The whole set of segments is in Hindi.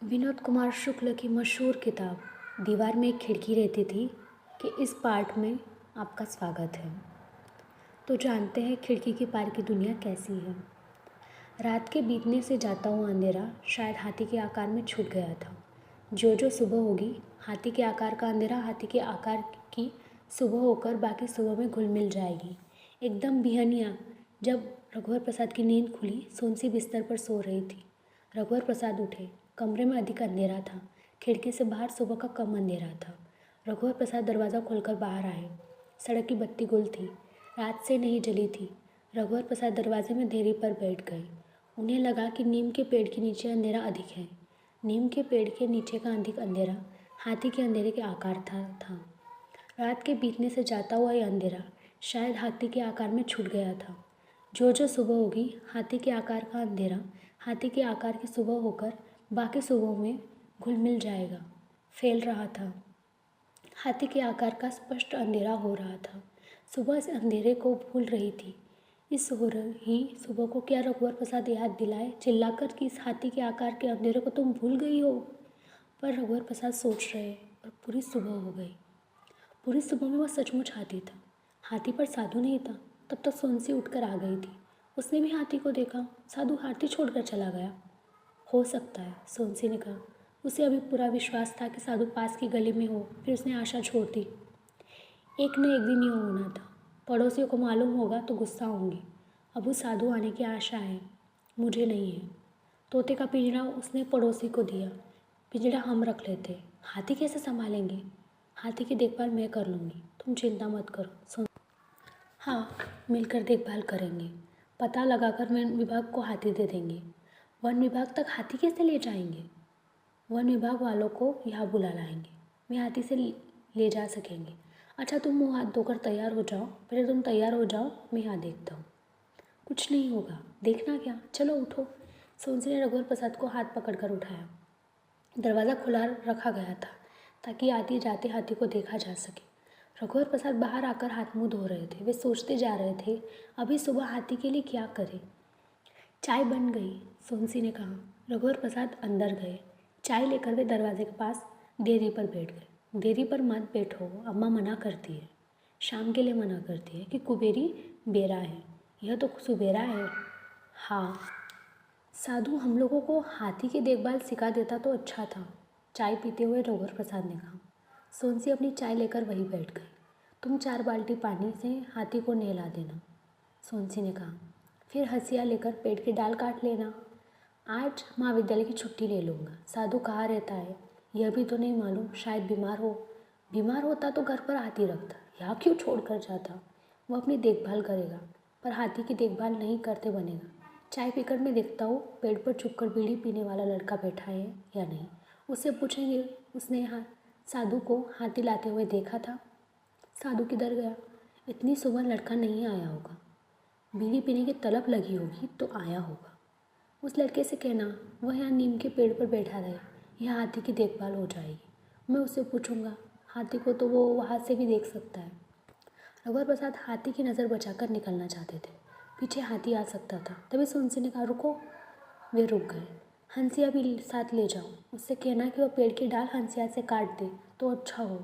विनोद कुमार शुक्ल की मशहूर किताब दीवार में एक खिड़की रहती थी कि इस पार्ट में आपका स्वागत है। तो जानते हैं खिड़की के पार की दुनिया कैसी है। रात के बीतने से जाता हुआ अंधेरा शायद हाथी के आकार में छूट गया था। जो जो सुबह होगी हाथी के आकार का अंधेरा हाथी के आकार की सुबह होकर बाकी सुबह में घुल मिल जाएगी। एकदम बिहनिया जब रघुवर प्रसाद की नींद खुली, सोनसी बिस्तर पर सो रही थी। रघुवर प्रसाद उठे। कमरे में अधिक अंधेरा था। खिड़की से बाहर सुबह का कम अंधेरा था। रघुवर प्रसाद दरवाज़ा खोलकर बाहर आए। सड़क की बत्ती गुल थी, रात से नहीं जली थी। रघुवर प्रसाद दरवाजे में देरी पर बैठ गए। उन्हें लगा कि नीम के पेड़ के नीचे अंधेरा अधिक है। नीम के पेड़ के नीचे का अधिक अंधेरा हाथी के अंधेरे के आकार था। रात के बीतने से जाता हुआ यह अंधेरा शायद हाथी के आकार में छूट गया था। जो जो सुबह होगी हाथी के आकार का अंधेरा हाथी के आकार की सुबह होकर बाकी सुबह में घुल मिल जाएगा। फैल रहा था। हाथी के आकार का स्पष्ट अंधेरा हो रहा था। सुबह इस अंधेरे को भूल रही थी। इस हो रही सुबह को क्या रघुवर प्रसाद याद दिलाए चिल्लाकर कि इस हाथी के आकार के अंधेरे को तुम भूल गई हो। पर रघुवर प्रसाद सोच रहे और पूरी सुबह हो गई। पूरी सुबह में वह सचमुच हाथी था। हाथी पर साधु नहीं था। तब तक सोनसी उठकर आ गई थी। उसने भी हाथी को देखा। साधु हाथी छोड़कर चला गया। हो सकता है, सोनसी ने कहा। उसे अभी पूरा विश्वास था कि साधु पास की गली में हो। फिर उसने आशा छोड़ दी। एक न एक दिन यह होना था। पड़ोसियों को मालूम होगा तो गुस्सा होंगे। अब उस साधु आने की आशा है, मुझे नहीं है। तोते का पिंजरा उसने पड़ोसी को दिया। पिंजरा हम रख लेते। हाथी कैसे संभालेंगे? हाथी की देखभाल मैं कर लूँगी, तुम चिंता मत करो। हाँ, मिलकर देखभाल करेंगे। पता लगाकर वन विभाग को हाथी दे देंगे। वन विभाग तक हाथी कैसे ले जाएंगे? वन विभाग वालों को यहाँ बुला लाएंगे। वे हाथी से ले जा सकेंगे। अच्छा, तुम मुँह हाथ धोकर तैयार हो जाओ। पहले तुम तैयार हो जाओ, मैं यहाँ देखता हूँ। कुछ नहीं होगा, देखना क्या, चलो उठो। सोनसी ने रघुवर प्रसाद को हाथ पकड़कर उठाया। दरवाज़ा खुला रखा गया था ताकि आते जाते हाथी को देखा जा सके। रघुवर प्रसाद बाहर आकर हाथ मुँह धो रहे थे। वे सोचते जा रहे थे, अभी सुबह हाथी के लिए क्या करें। चाय बन गई, सोनसी ने कहा। रघुवर प्रसाद अंदर गए। चाय लेकर वे दरवाजे के पास देरी पर बैठ गए। देरी पर मत बैठो, अम्मा मना करती है। शाम के लिए मना करती है कि कुबेरी बेरा है। यह तो सुबेरा है। हाँ, साधु हम लोगों को हाथी की देखभाल सिखा देता तो अच्छा था, चाय पीते हुए रघुवर प्रसाद ने कहा। सोनसी अपनी चाय लेकर वहीं बैठ गई। तुम 4 बाल्टी पानी से हाथी को नहला देना, सोनसी ने कहा। फिर हंसिया लेकर पेड़ की डाल काट लेना। आज महाविद्यालय की छुट्टी ले लूँगा। साधु कहाँ रहता है यह भी तो नहीं मालूम, शायद बीमार हो। बीमार होता तो घर पर हाथी रखता, यहाँ क्यों छोड़ कर जाता। वह अपनी देखभाल करेगा, पर हाथी की देखभाल नहीं करते बनेगा। चाय पीकर मैं देखता हूँ पेड़ पर छुपकर बीड़ी पीने वाला लड़का बैठा है या नहीं। उससे पूछेंगे उसने यहाँ साधु को हाथी लाते हुए देखा था। साधु किधर गया? इतनी सुबह लड़का नहीं आया होगा। बीड़ी पीने की तलब लगी होगी तो आया होगा। उस लड़के से कहना वह यहाँ नीम के पेड़ पर बैठा रहे, यह हाथी की देखभाल हो जाएगी। मैं उससे पूछूंगा, हाथी को तो वो वहाँ से भी देख सकता है। रघुवर प्रसाद हाथी की नज़र बचाकर निकलना चाहते थे। पीछे हाथी आ सकता था। तभी सोनसी ने कहा, रुको। वे रुक गए। हंसिया भी साथ ले जाओ। उससे कहना कि वह पेड़ की डाल हंसिया से काट दे तो अच्छा हो।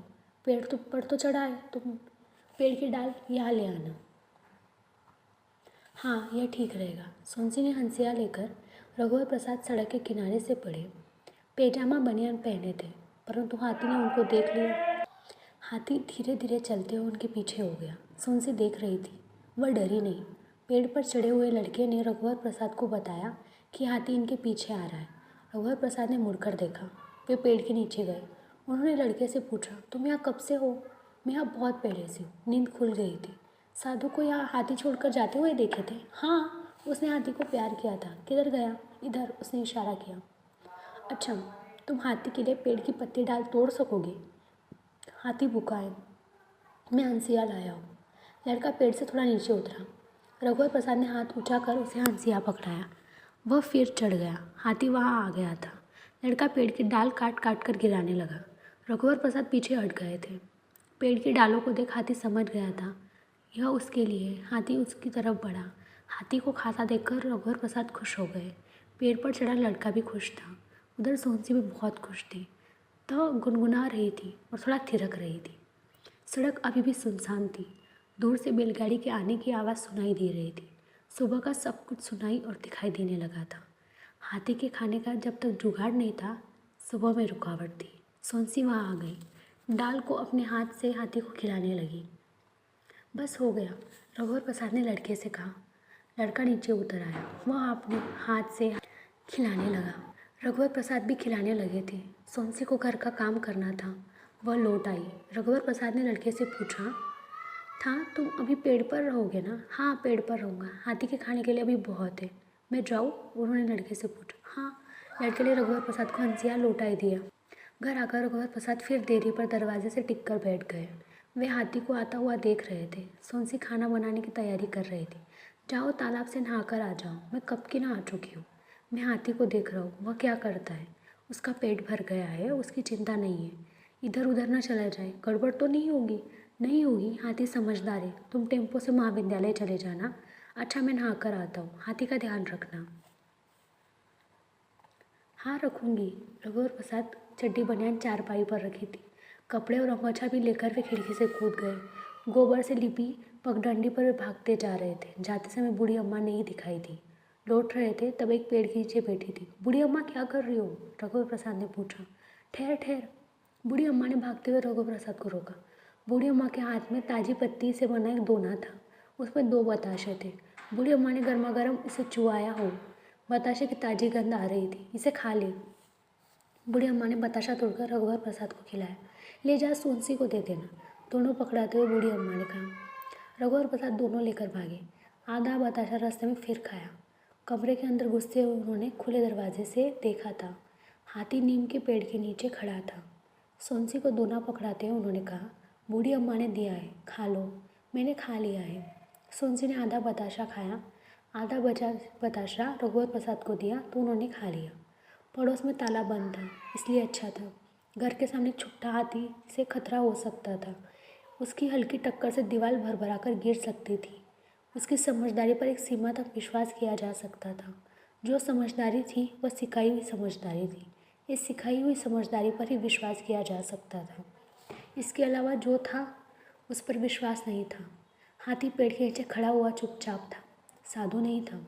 पेड़ तो पर तो चढ़ा है, तुम पेड़ की डाल यहाँ ले आना। हाँ, यह ठीक रहेगा। सोनसी ने हंसिया लेकर रघुवर प्रसाद सड़क के किनारे से पड़े। पैजामा बनियान पहने थे, परंतु हाथी ने उनको देख लिया। हाथी धीरे धीरे चलते हुए उनके पीछे हो गया। सोनसी देख रही थी, वह डरी नहीं। पेड़ पर चढ़े हुए लड़के ने रघुवर प्रसाद को बताया कि हाथी इनके पीछे आ रहा है। रघुवर प्रसाद ने मुड़कर देखा। वे पेड़ के नीचे गए। उन्होंने लड़के से पूछा, तुम यहाँ कब से हो? मैं यहाँ बहुत पहले से हूँ, नींद खुल गई थी। साधु को यहाँ हाथी छोड़कर जाते हुए देखे थे? हाँ, उसने हाथी को प्यार किया था। किधर गया? इधर, उसने इशारा किया। अच्छा, तुम हाथी के लिए पेड़ की पत्ती डाल तोड़ सकोगे? हाथी भूखा है, मैं हंसिया लाया हूँ। लड़का पेड़ से थोड़ा नीचे उतरा। रघुवर प्रसाद ने हाथ ऊंचा कर उसे हंसिया पकड़ाया। वह फिर चढ़ गया। हाथी वहाँ आ गया था। लड़का पेड़ की डाल काट काट कर गिराने लगा। रघुवर प्रसाद पीछे हट गए थे। पेड़ की डालों को देख हाथी समझ गया था यह उसके लिए। हाथी उसकी तरफ बढ़ा। हाथी को खाता देखकर रघुवर प्रसाद खुश हो गए। पेड़ पर चढ़ा लड़का भी खुश था। उधर सोनसी भी बहुत खुश थी, तो गुनगुना रही थी और थोड़ा थिरक रही थी। सड़क अभी भी सुनसान थी। दूर से बैलगाड़ी के आने की आवाज़ सुनाई दे रही थी। सुबह का सब कुछ सुनाई और दिखाई देने लगा था। हाथी के खाने का जब तक जुगाड़ नहीं था, सुबह में रुकावट थी। सोनसी वहाँ आ गई, डाल को अपने हाथ से हाथी को खिलाने लगी। बस हो गया, रघुवर प्रसाद ने लड़के से कहा। लड़का नीचे उतर आया, वह अपने हाथ से खिलाने लगा। रघुवर प्रसाद भी खिलाने लगे थे। सोनसी को घर का काम करना था। वह लौट आई। रघुवर प्रसाद ने लड़के से पूछा था, तुम अभी पेड़ पर रहोगे ना? हाँ, पेड़ पर रहूँगा, हाथी के खाने के लिए अभी बहुत है। मैं जाऊँ? उन्होंने लड़के से पूछा। हाँ। लड़के ने रघुवर प्रसाद को हंसिया लौटाई दिया। घर आकर रघुवर प्रसाद फिर देरी पर दरवाजे से टिक कर बैठ गए। वे हाथी को आता हुआ देख रहे थे। सोनसी खाना बनाने की तैयारी कर रही थी। जाओ, तालाब से नहाकर आ जाओ, मैं कब की नहा चुकी हूँ। मैं हाथी को देख रहा हूँ, वह क्या करता है। उसका पेट भर गया है, उसकी चिंता नहीं है। इधर उधर न चला जाए, गड़बड़ तो नहीं होगी? नहीं होगी, हाथी समझदार है। तुम टेम्पो से महाविद्यालय चले जाना। अच्छा, मैं नहा कर आता हूँ, हाथी का ध्यान रखना। हाँ, रखूँगी। रघुवर प्रसाद चड्डी बनियान चारपाई पर रखी थी। कपड़े और अंगोछा भी लेकर वे खिड़की से कूद गए। गोबर से लिपी पगडंडी पर वे भागते जा रहे थे। जाते समय बूढ़ी अम्मा नहीं दिखाई दी। लौट रहे थे तब एक पेड़ के नीचे बैठी थी। बूढ़ी अम्मा, क्या कर रही हो? रघुवर प्रसाद ने पूछा। ठहर ठहर। बूढ़ी अम्मा ने भागते हुए रघुवर प्रसाद को रोका। बूढ़ी अम्मा के हाथ में ताजी पत्ती से बना एक दोना था। उसमें 2 बताशे थे। बूढ़ी अम्मा ने गर्मा गर्म इसे चुआया हो। बताशे की ताजी गंध आ रही थी। इसे खा ले। बूढ़ी अम्मा ने बताशा तोड़कर रघुवर प्रसाद को खिलाया। ले जा, सोनसी को दे देना, दोनों पकड़ाते हुए बूढ़ी अम्मा ने कहा। रघुवर प्रसाद दोनों लेकर भागे। आधा बताशा रास्ते में फिर खाया। कमरे के अंदर घुसते हुए उन्होंने खुले दरवाजे से देखा था। हाथी नीम के पेड़ के नीचे खड़ा था। सोनसी को दोना पकड़ाते हुए उन्होंने कहा, बूढ़ी अम्मा ने दिया है, खा लो। मैंने खा लिया है। सोनसी ने आधा बताशा खाया। आधा बचा बताशा रघुवर प्रसाद को दिया तो उन्होंने खा लिया। पड़ोस में ताला बंद था, इसलिए अच्छा था। घर के सामने एक छुट्टा हाथी से खतरा हो सकता था। उसकी हल्की टक्कर से दीवार भरभरा कर गिर सकती थी। उसकी समझदारी पर एक सीमा तक विश्वास किया जा सकता था। जो समझदारी थी वह सिखाई हुई समझदारी थी। इस सिखाई हुई समझदारी पर ही विश्वास किया जा सकता था। इसके अलावा जो था उस पर विश्वास नहीं था। हाथी पेड़ के नीचे खड़ा हुआ चुपचाप था, साधु नहीं था।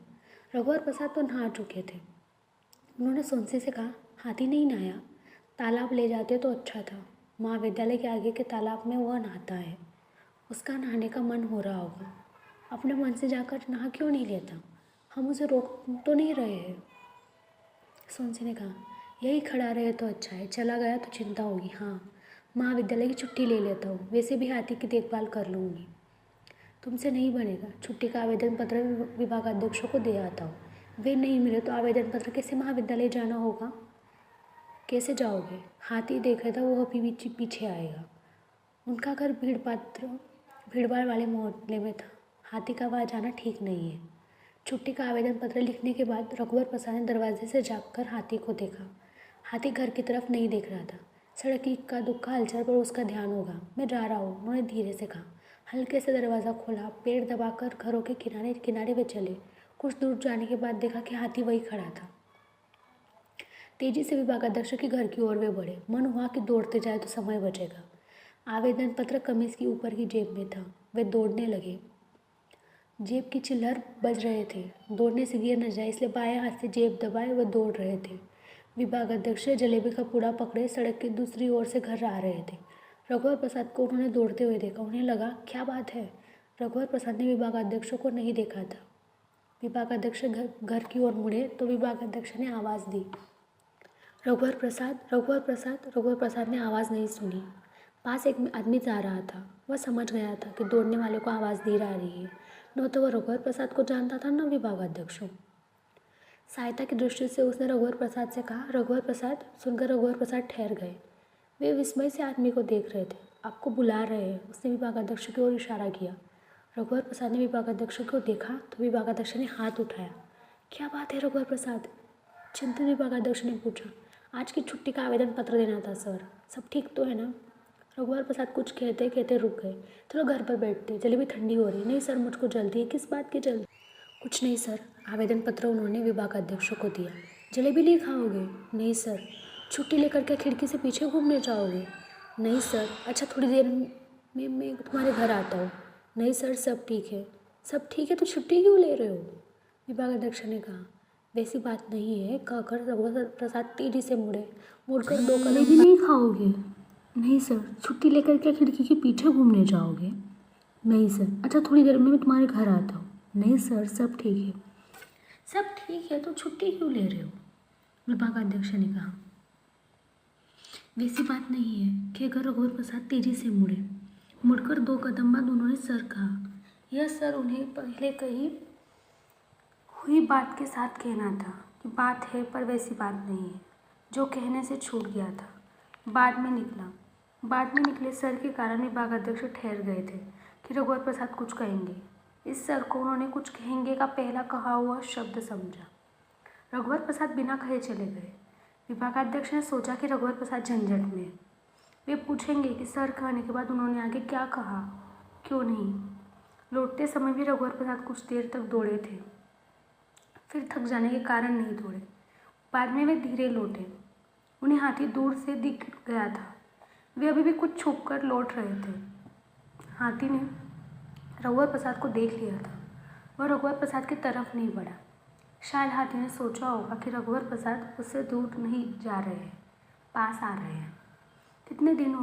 रघुवर प्रसाद तो नहा चुके थे। उन्होंने सोनसी से कहा, हाथी नहीं नहाया? तालाब ले जाते तो अच्छा था। महाविद्यालय के आगे के तालाब में वह नहाता है। उसका नहाने का मन हो रहा होगा। अपने मन से जाकर नहा क्यों नहीं लेता? हम उसे रोक तो नहीं रहे हैं। सोनसी ने कहा, यही खड़ा रहे तो अच्छा है, चला गया तो चिंता होगी। हाँ, महाविद्यालय की छुट्टी ले लेता हूँ, वैसे भी हाथी की देखभाल कर लूँगी। तुमसे नहीं बनेगा। छुट्टी का आवेदन पत्र विभागाध्यक्षों को दे आता हूँ। वे नहीं मिले तो आवेदन पत्र कैसे महाविद्यालय जाना होगा? कैसे जाओगे? हाथी देख रहा था, वो अभी पीछे आएगा। उनका घर भीड़भाड़ वाले मोहल्ले में था। हाथी का वहाँ जाना ठीक नहीं है। छुट्टी का आवेदन पत्र लिखने के बाद रघुवर प्रसाद ने दरवाजे से झाँककर हाथी को देखा। हाथी घर की तरफ नहीं देख रहा था। सड़क की इक्का दुक्का हलचल पर उसका ध्यान होगा। मैं जा रहा हूँ, उन्होंने धीरे से कहा। हल्के से दरवाज़ा खोला, पेड़ दबाकर घरों के किनारे किनारे पे चले। कुछ दूर जाने के बाद देखा कि हाथी वही खड़ा था। तेजी से विभागाध्यक्ष के घर की ओर वे बढ़े। मन हुआ कि दौड़ते जाए तो समय बचेगा। आवेदन पत्र कमीज की ऊपर की जेब में था। वे दौड़ने लगे। जेब की चिल्लर बज रहे थे। दौड़ने से गिर न जाए इसलिए बाएं हाथ से जेब दबाए वे दौड़ रहे थे। विभागाध्यक्ष जलेबी का पूड़ा पकड़े सड़क की दूसरी ओर से घर आ रहे थे। रघुवर प्रसाद को उन्होंने दौड़ते हुए देखा। उन्हें लगा, क्या बात है? रघुवर प्रसाद ने विभागाध्यक्ष को नहीं देखा था। विभागाध्यक्ष घर की ओर मुड़े तो विभागाध्यक्ष ने आवाज़ दी, रघुवर प्रसाद, रघुवर प्रसाद। रघुवर प्रसाद ने आवाज़ नहीं सुनी। पास एक आदमी जा रहा था। वह समझ गया था कि दौड़ने वाले को आवाज़ दे रही है। न तो वह रघुवर प्रसाद को जानता था, न विभागाध्यक्ष। सहायता की दृष्टि से उसने रघुवर प्रसाद से कहा, रघुवर प्रसाद। सुनकर रघुवर प्रसाद ठहर गए। वे विस्मय से आदमी को देख रहे थे। आपको बुला रहे हैं, उसने विभागाध्यक्ष की ओर इशारा किया। रघुवर प्रसाद ने विभागाध्यक्ष को देखा तो विभागाध्यक्ष ने हाथ उठाया। क्या बात है रघुवर प्रसाद? चिंतित विभागाध्यक्ष ने पूछा। आज की छुट्टी का आवेदन पत्र देना था सर। सब ठीक तो है ना? रघुवर प्रसाद कुछ कहते कहते रुक गए। चलो घर पर बैठते, जलेबी ठंडी हो रही। नहीं सर, मुझको जल्दी है। किस बात की जल्दी? कुछ नहीं सर। आवेदन पत्र उन्होंने विभागाध्यक्ष को दिया। जलेबी नहीं खाओगे? नहीं सर। छुट्टी लेकर क्या खिड़की से पीछे घूमने जाओगे? नहीं सर। अच्छा थोड़ी देर में मैं तुम्हारे घर आता हूँ। नहीं सर, सब ठीक है। सब ठीक है तो छुट्टी क्यों ले रहे हो? विभागाध्यक्ष ने कहा। वैसी बात नहीं है, कहकर रघुवर प्रसाद तेजी से मुड़कर 2 कदम भी नहीं खाओगे? नहीं सर। छुट्टी लेकर क्या खिड़की के पीछे घूमने जाओगे? नहीं सर। अच्छा थोड़ी देर में मैं तुम्हारे घर आता हूँ। नहीं सर, सब ठीक है। सब ठीक है तो छुट्टी क्यों ले रहे हो? विभागाध्यक्ष ने कहा। वैसी बात नहीं है, कहकर रघुवर प्रसाद तेजी से मुड़कर 2 कदम बाद उन्होंने सर कहा। यह सर उन्हें पहले कही हुई बात के साथ कहना था कि बात है पर वैसी बात नहीं है, जो कहने से छूट गया था। बाद में निकले सर के कारण विभागाध्यक्ष ठहर गए थे कि रघुवर प्रसाद कुछ कहेंगे। इस सर को उन्होंने कुछ कहेंगे का पहला कहा हुआ शब्द समझा। रघुवर प्रसाद बिना कहे चले गए। विभागाध्यक्ष ने सोचा कि रघुवर प्रसाद झंझट में है। वे पूछेंगे कि सर कहने के बाद उन्होंने आगे क्या कहा, क्यों नहीं। लौटते समय भी रघुवर प्रसाद कुछ देर तक दौड़े थे, फिर थक जाने के कारण नहीं दौड़े। बाद में वे धीरे लौटे। उन्हें हाथी दूर से दिख गया था। वे अभी भी कुछ छुप कर लौट रहे थे। हाथी ने रघुवर प्रसाद को देख लिया था। वह रघुवर प्रसाद की तरफ नहीं बढ़ा। शायद हाथी ने सोचा होगा कि रघुवर प्रसाद उससे दूर नहीं जा रहे हैं, पास आ रहे हैं। कितने दिन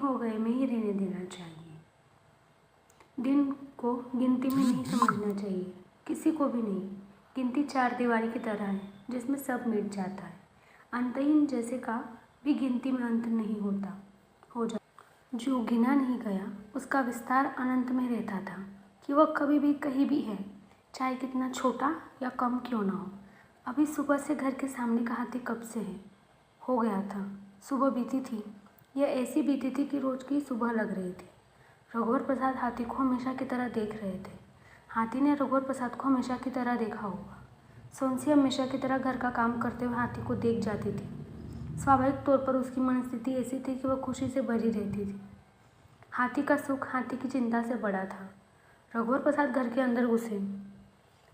हो गए में ही रहने देना चाहिए। दिन को गिनती में नहीं समझना चाहिए, किसी को भी नहीं। गिनती 4 दीवारी की तरह है जिसमें सब मिट जाता है। अंतहीन जैसे का भी गिनती में अंत नहीं हो जाता। जो गिना नहीं गया उसका विस्तार अनंत में रहता था कि वह कभी भी कहीं भी है, चाहे कितना छोटा या कम क्यों ना हो। अभी सुबह से घर के सामने का हाथी कब से है हो गया था। सुबह बीती थी, यह ऐसी बीती थी कि रोज की सुबह लग रही थी। रघुवर प्रसाद हाथी को हमेशा की तरह देख रहे थे। हाथी ने रघुवर प्रसाद को हमेशा की तरह देखा होगा। सोनसी हमेशा की तरह घर का काम करते हुए हाथी को देख जाती थी। स्वाभाविक तौर पर उसकी मनस्थिति ऐसी थी कि वह खुशी से भरी रहती थी। हाथी का सुख हाथी की चिंता से बड़ा था। रघुवर प्रसाद घर के अंदर घुसे।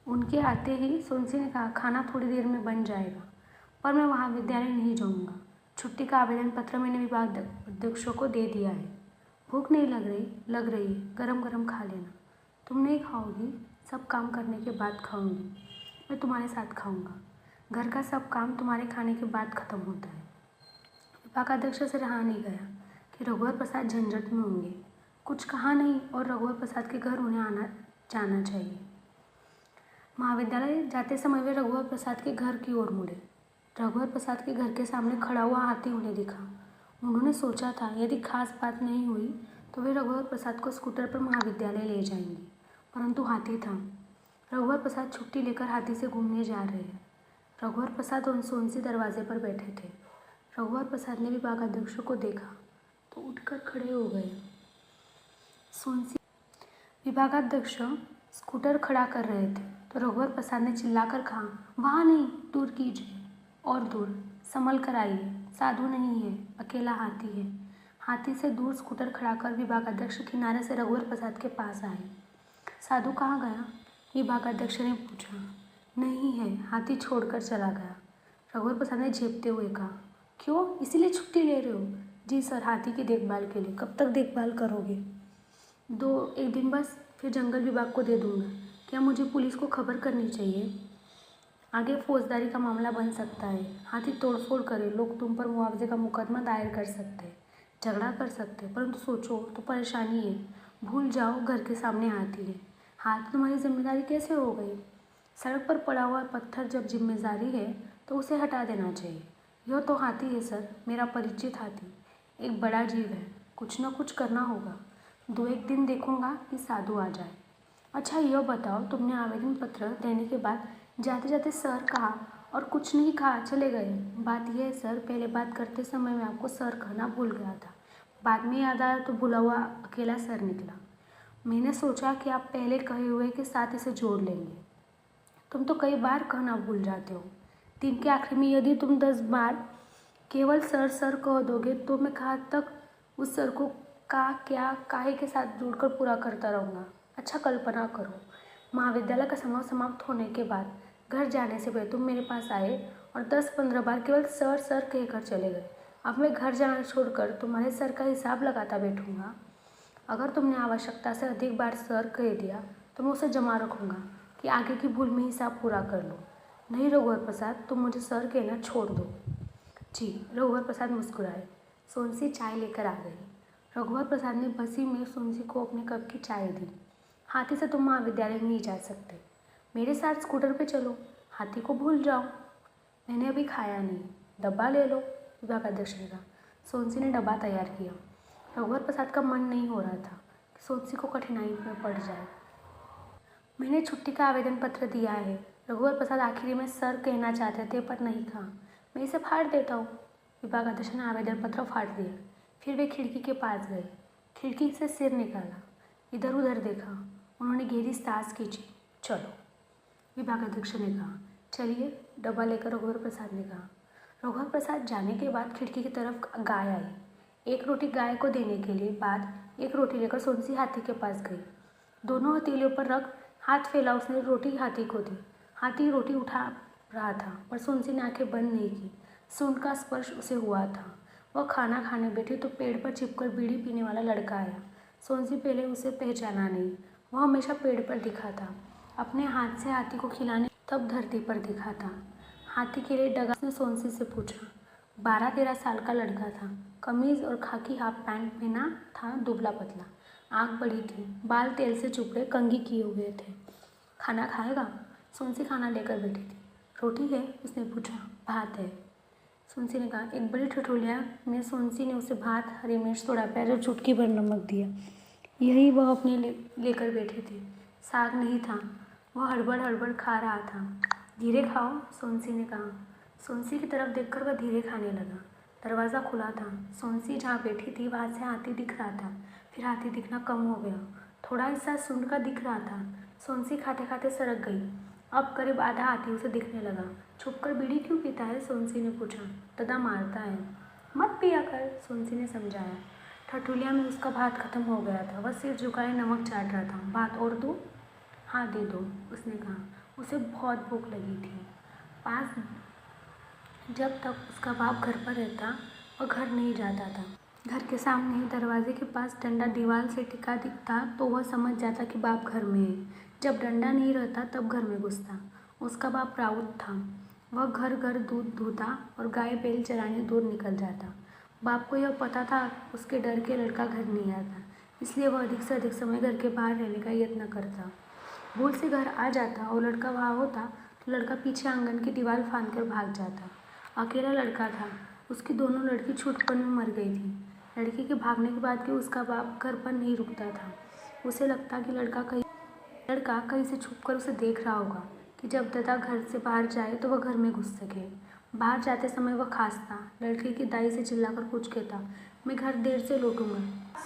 उनके आते ही सोनसी ने कहा, खाना थोड़ी देर में बन जाएगा, पर मैं वहाँ विद्यालय नहीं जाऊँगा। छुट्टी का आवेदन पत्र मैंने विभाग अध्यक्षों को दे दिया है। भूख नहीं लग रही है, गरम गरम खा लेना। तुम नहीं खाओगी? सब काम करने के बाद खाऊंगी। मैं तुम्हारे साथ खाऊंगा। घर का सब काम तुम्हारे खाने के बाद ख़त्म होता है। विभागाध्यक्ष से रहा नहीं गया कि रघुवर प्रसाद झंझट में होंगे। कुछ कहा नहीं और रघुवर प्रसाद के घर उन्हें आना जाना चाहिए। महाविद्यालय जाते समय वे रघुवर प्रसाद के घर की ओर मुड़े। रघुवर प्रसाद के घर के सामने खड़ा हुआ हाथी उन्हें दिखा। उन्होंने सोचा था यदि खास बात नहीं हुई तो वे रघुवर प्रसाद को स्कूटर पर महाविद्यालय ले जाएंगे, परंतु हाथी था। रघुवर प्रसाद छुट्टी लेकर हाथी से घूमने जा रहे हैं। रघुवर प्रसाद और सोनसी दरवाजे पर बैठे थे। रघुवर प्रसाद ने विभागाध्यक्ष को देखा तो उठकर खड़े हो गए। सोनसी विभागाध्यक्ष स्कूटर खड़ा कर रहे थे तो रघुवर प्रसाद ने चिल्लाकर कहा, वहाँ नहीं, दूर कीजिए और दूर, संभल कर आइए। साधु नहीं है, अकेला हाथी है। हाथी से दूर स्कूटर खड़ा कर विभागाध्यक्ष किनारे से रघुवर प्रसाद के पास आए। साधु कहाँ गया? विभागाध्यक्ष ने पूछा। नहीं है, हाथी छोड़कर चला गया। रघुवर प्रसाद ने झेपते हुए कहा। क्यों, इसीलिए छुट्टी ले रहे हो? जी सर, हाथी की देखभाल के लिए। कब तक देखभाल करोगे? 1 दिन बस, फिर जंगल विभाग को दे दूंगा। क्या मुझे पुलिस को खबर करनी चाहिए? आगे फौजदारी का मामला बन सकता है। हाथी तोड़फोड़ करे, लोग तुम पर मुआवजे का मुकदमा दायर कर सकते हैं, झगड़ा कर सकते हैं, परंतु सोचो तो परेशानी है। भूल जाओ घर के सामने हाथी है। हाथी तुम्हारी जिम्मेदारी कैसे हो गई? सड़क पर पड़ा हुआ पत्थर जब जिम्मेदारी है तो उसे हटा देना चाहिए। यह तो हाथी है सर, मेरा परिचित हाथी। एक बड़ा जीव है, कुछ न कुछ करना होगा। 2-1 दिन देखूंगा कि साधु आ जाए। अच्छा यह बताओ, तुमने आवेदन पत्र देने के बाद जाते जाते सर कहा और कुछ नहीं कहा चले गए? बात यह है सर, पहले बात करते समय मैं आपको सर कहना भूल गया था। बाद में याद आया तो भूला हुआ अकेला सर निकला। मैंने सोचा कि आप पहले कहे हुए के साथ इसे जोड़ लेंगे। तुम तो कई बार कहना भूल जाते हो। दिन के आखिर में यदि तुम 10 बार केवल सर सर कह दोगे तो मैं कहाँ तक उस सर को का क्या काहे के साथ जोड़कर पूरा करता रहूँगा। अच्छा कल्पना करो, महाविद्यालय का समय समाप्त होने के बाद घर जाने से पहले तुम मेरे पास आए और 10-15 बार केवल सर सर कहकर चले गए। अब मैं घर जाना छोड़कर तुम्हारे सर का हिसाब लगाता बैठूंगा। अगर तुमने आवश्यकता से अधिक बार सर कह दिया तो मैं उसे जमा रखूँगा कि आगे की भूल में हिसाब पूरा कर लो। नहीं रघुवर प्रसाद, तुम मुझे सर कहना छोड़ दो। जी। रघुवर प्रसाद मुस्कुराए। सोनसी चाय लेकर आ गई। रघुवर प्रसाद ने बसी में सोनसी को अपने कप की चाय दी। हाथी से तुम महाविद्यालय नहीं जा सकते, मेरे साथ स्कूटर पे चलो। हाथी को भूल जाओ। मैंने अभी खाया नहीं, डब्बा ले लो, विभागाध्यक्ष ने कहा। सोनसी ने डब्बा तैयार किया। रघुवर प्रसाद का मन नहीं हो रहा था कि सोनसी को कठिनाई में पड़ जाए। मैंने छुट्टी का आवेदन पत्र दिया है। रघुवर प्रसाद आखिरी में सर कहना चाहते थे पर नहीं कहा। मैं इसे फाड़ देता हूँ। विभागाध्यक्ष ने आवेदन पत्र फाड़ दिया। फिर वे खिड़की के पास गए। खिड़की से सिर निकाला, इधर उधर देखा। उन्होंने गहरी सांस खींची। चलो, विभागाध्यक्ष ने कहा। चलिए, डब्बा लेकर रघुवर प्रसाद ने कहा। रघुवर प्रसाद जाने के बाद खिड़की की तरफ गाय आई। एक रोटी गाय को देने के लिए बाद एक रोटी लेकर सोनसी हाथी के पास गई। दोनों हथेलियों पर रख हाथ फैला उसने रोटी हाथी को दी। हाथी रोटी उठा रहा था पर सोनसी ने आंखें बंद नहीं की। सूंड का स्पर्श उसे हुआ था। वह खाना खाने बैठी तो पेड़ पर छिपकर बीड़ी पीने वाला लड़का आया। सोनसी पहले उसे पहचाना नहीं। वह हमेशा पेड़ पर दिखा था, अपने हाथ से हाथी को खिलाने तब धरती पर दिखा था। हाथी के लिए डगा ने सोनसी से पूछा। 12-13 साल का लड़का था। कमीज और खाकी हाफ पैंट पहना था, दुबला पतला, आँख बड़ी थी, बाल तेल से चुपड़े कंघी किए हुए थे। खाना खाएगा? सोनसी खाना लेकर बैठी थी। रोटी है? उसने पूछा। भात है, सोनसी ने कहा। एक बड़ी ठठोलिया में सोनसी ने उसे भात, हरी मिर्च, थोड़ा प्याज और चुटकी भर नमक दिया। यही वह अपने लेकर बैठी थी। साग नहीं था। वह हड़बड़ हड़बड़ खा रहा था। धीरे खाओ, सोनसी ने कहा। सोनसी की तरफ देखकर वह धीरे खाने लगा। दरवाज़ा खुला था। सोनसी जहाँ बैठी थी वहाँ से हाथी दिख रहा था। फिर हाथी दिखना कम हो गया। थोड़ा हिस्सा सूंड का दिख रहा था। सोनसी खाते खाते सरक गई। अब करीब आधा हाथी उसे दिखने लगा। छुपकर बीड़ी क्यों पीता है? सोनसी ने पूछा। ददा मारता है। मत पिया कर, सोनसी ने समझाया। ठठुलिया में उसका भात खत्म हो गया था। वह सिर झुकाए नमक चाट रहा था। भात और दो? हाँ दे दो, उसने कहा। उसे बहुत भूख लगी थी। पास जब तक उसका बाप घर पर रहता वह घर नहीं जाता था। घर के सामने दरवाजे के पास डंडा दीवार से टिका दिखता तो वह समझ जाता कि बाप घर में है। जब डंडा नहीं रहता तब घर में घुसता। उसका बाप राउत था। वह घर घर दूध धोता और गाय बैल चराने दूर निकल जाता। बाप को यह पता था उसके डर के लड़का घर नहीं आता, इसलिए वह अधिक से अधिक समय घर के बाहर रहने का यत्न करता। भूल से घर आ जाता और लड़का वहाँ होता तो लड़का पीछे आंगन की दीवार फांद कर भाग जाता। अकेला लड़का था। उसकी दोनों लड़की छूटपन में मर गई थी। लड़की के भागने के बाद भी उसका बाप घर पर नहीं रुकता था। उसे लगता कि लड़का कहीं से छुपकर उसे देख रहा होगा कि जब दादा घर से बाहर जाए तो वह घर में घुस सके। बाहर जाते समय वह खांसता, लड़की की दाई से चिल्लाकर कुछ कहता। मैं घर देर से लौटूंगा,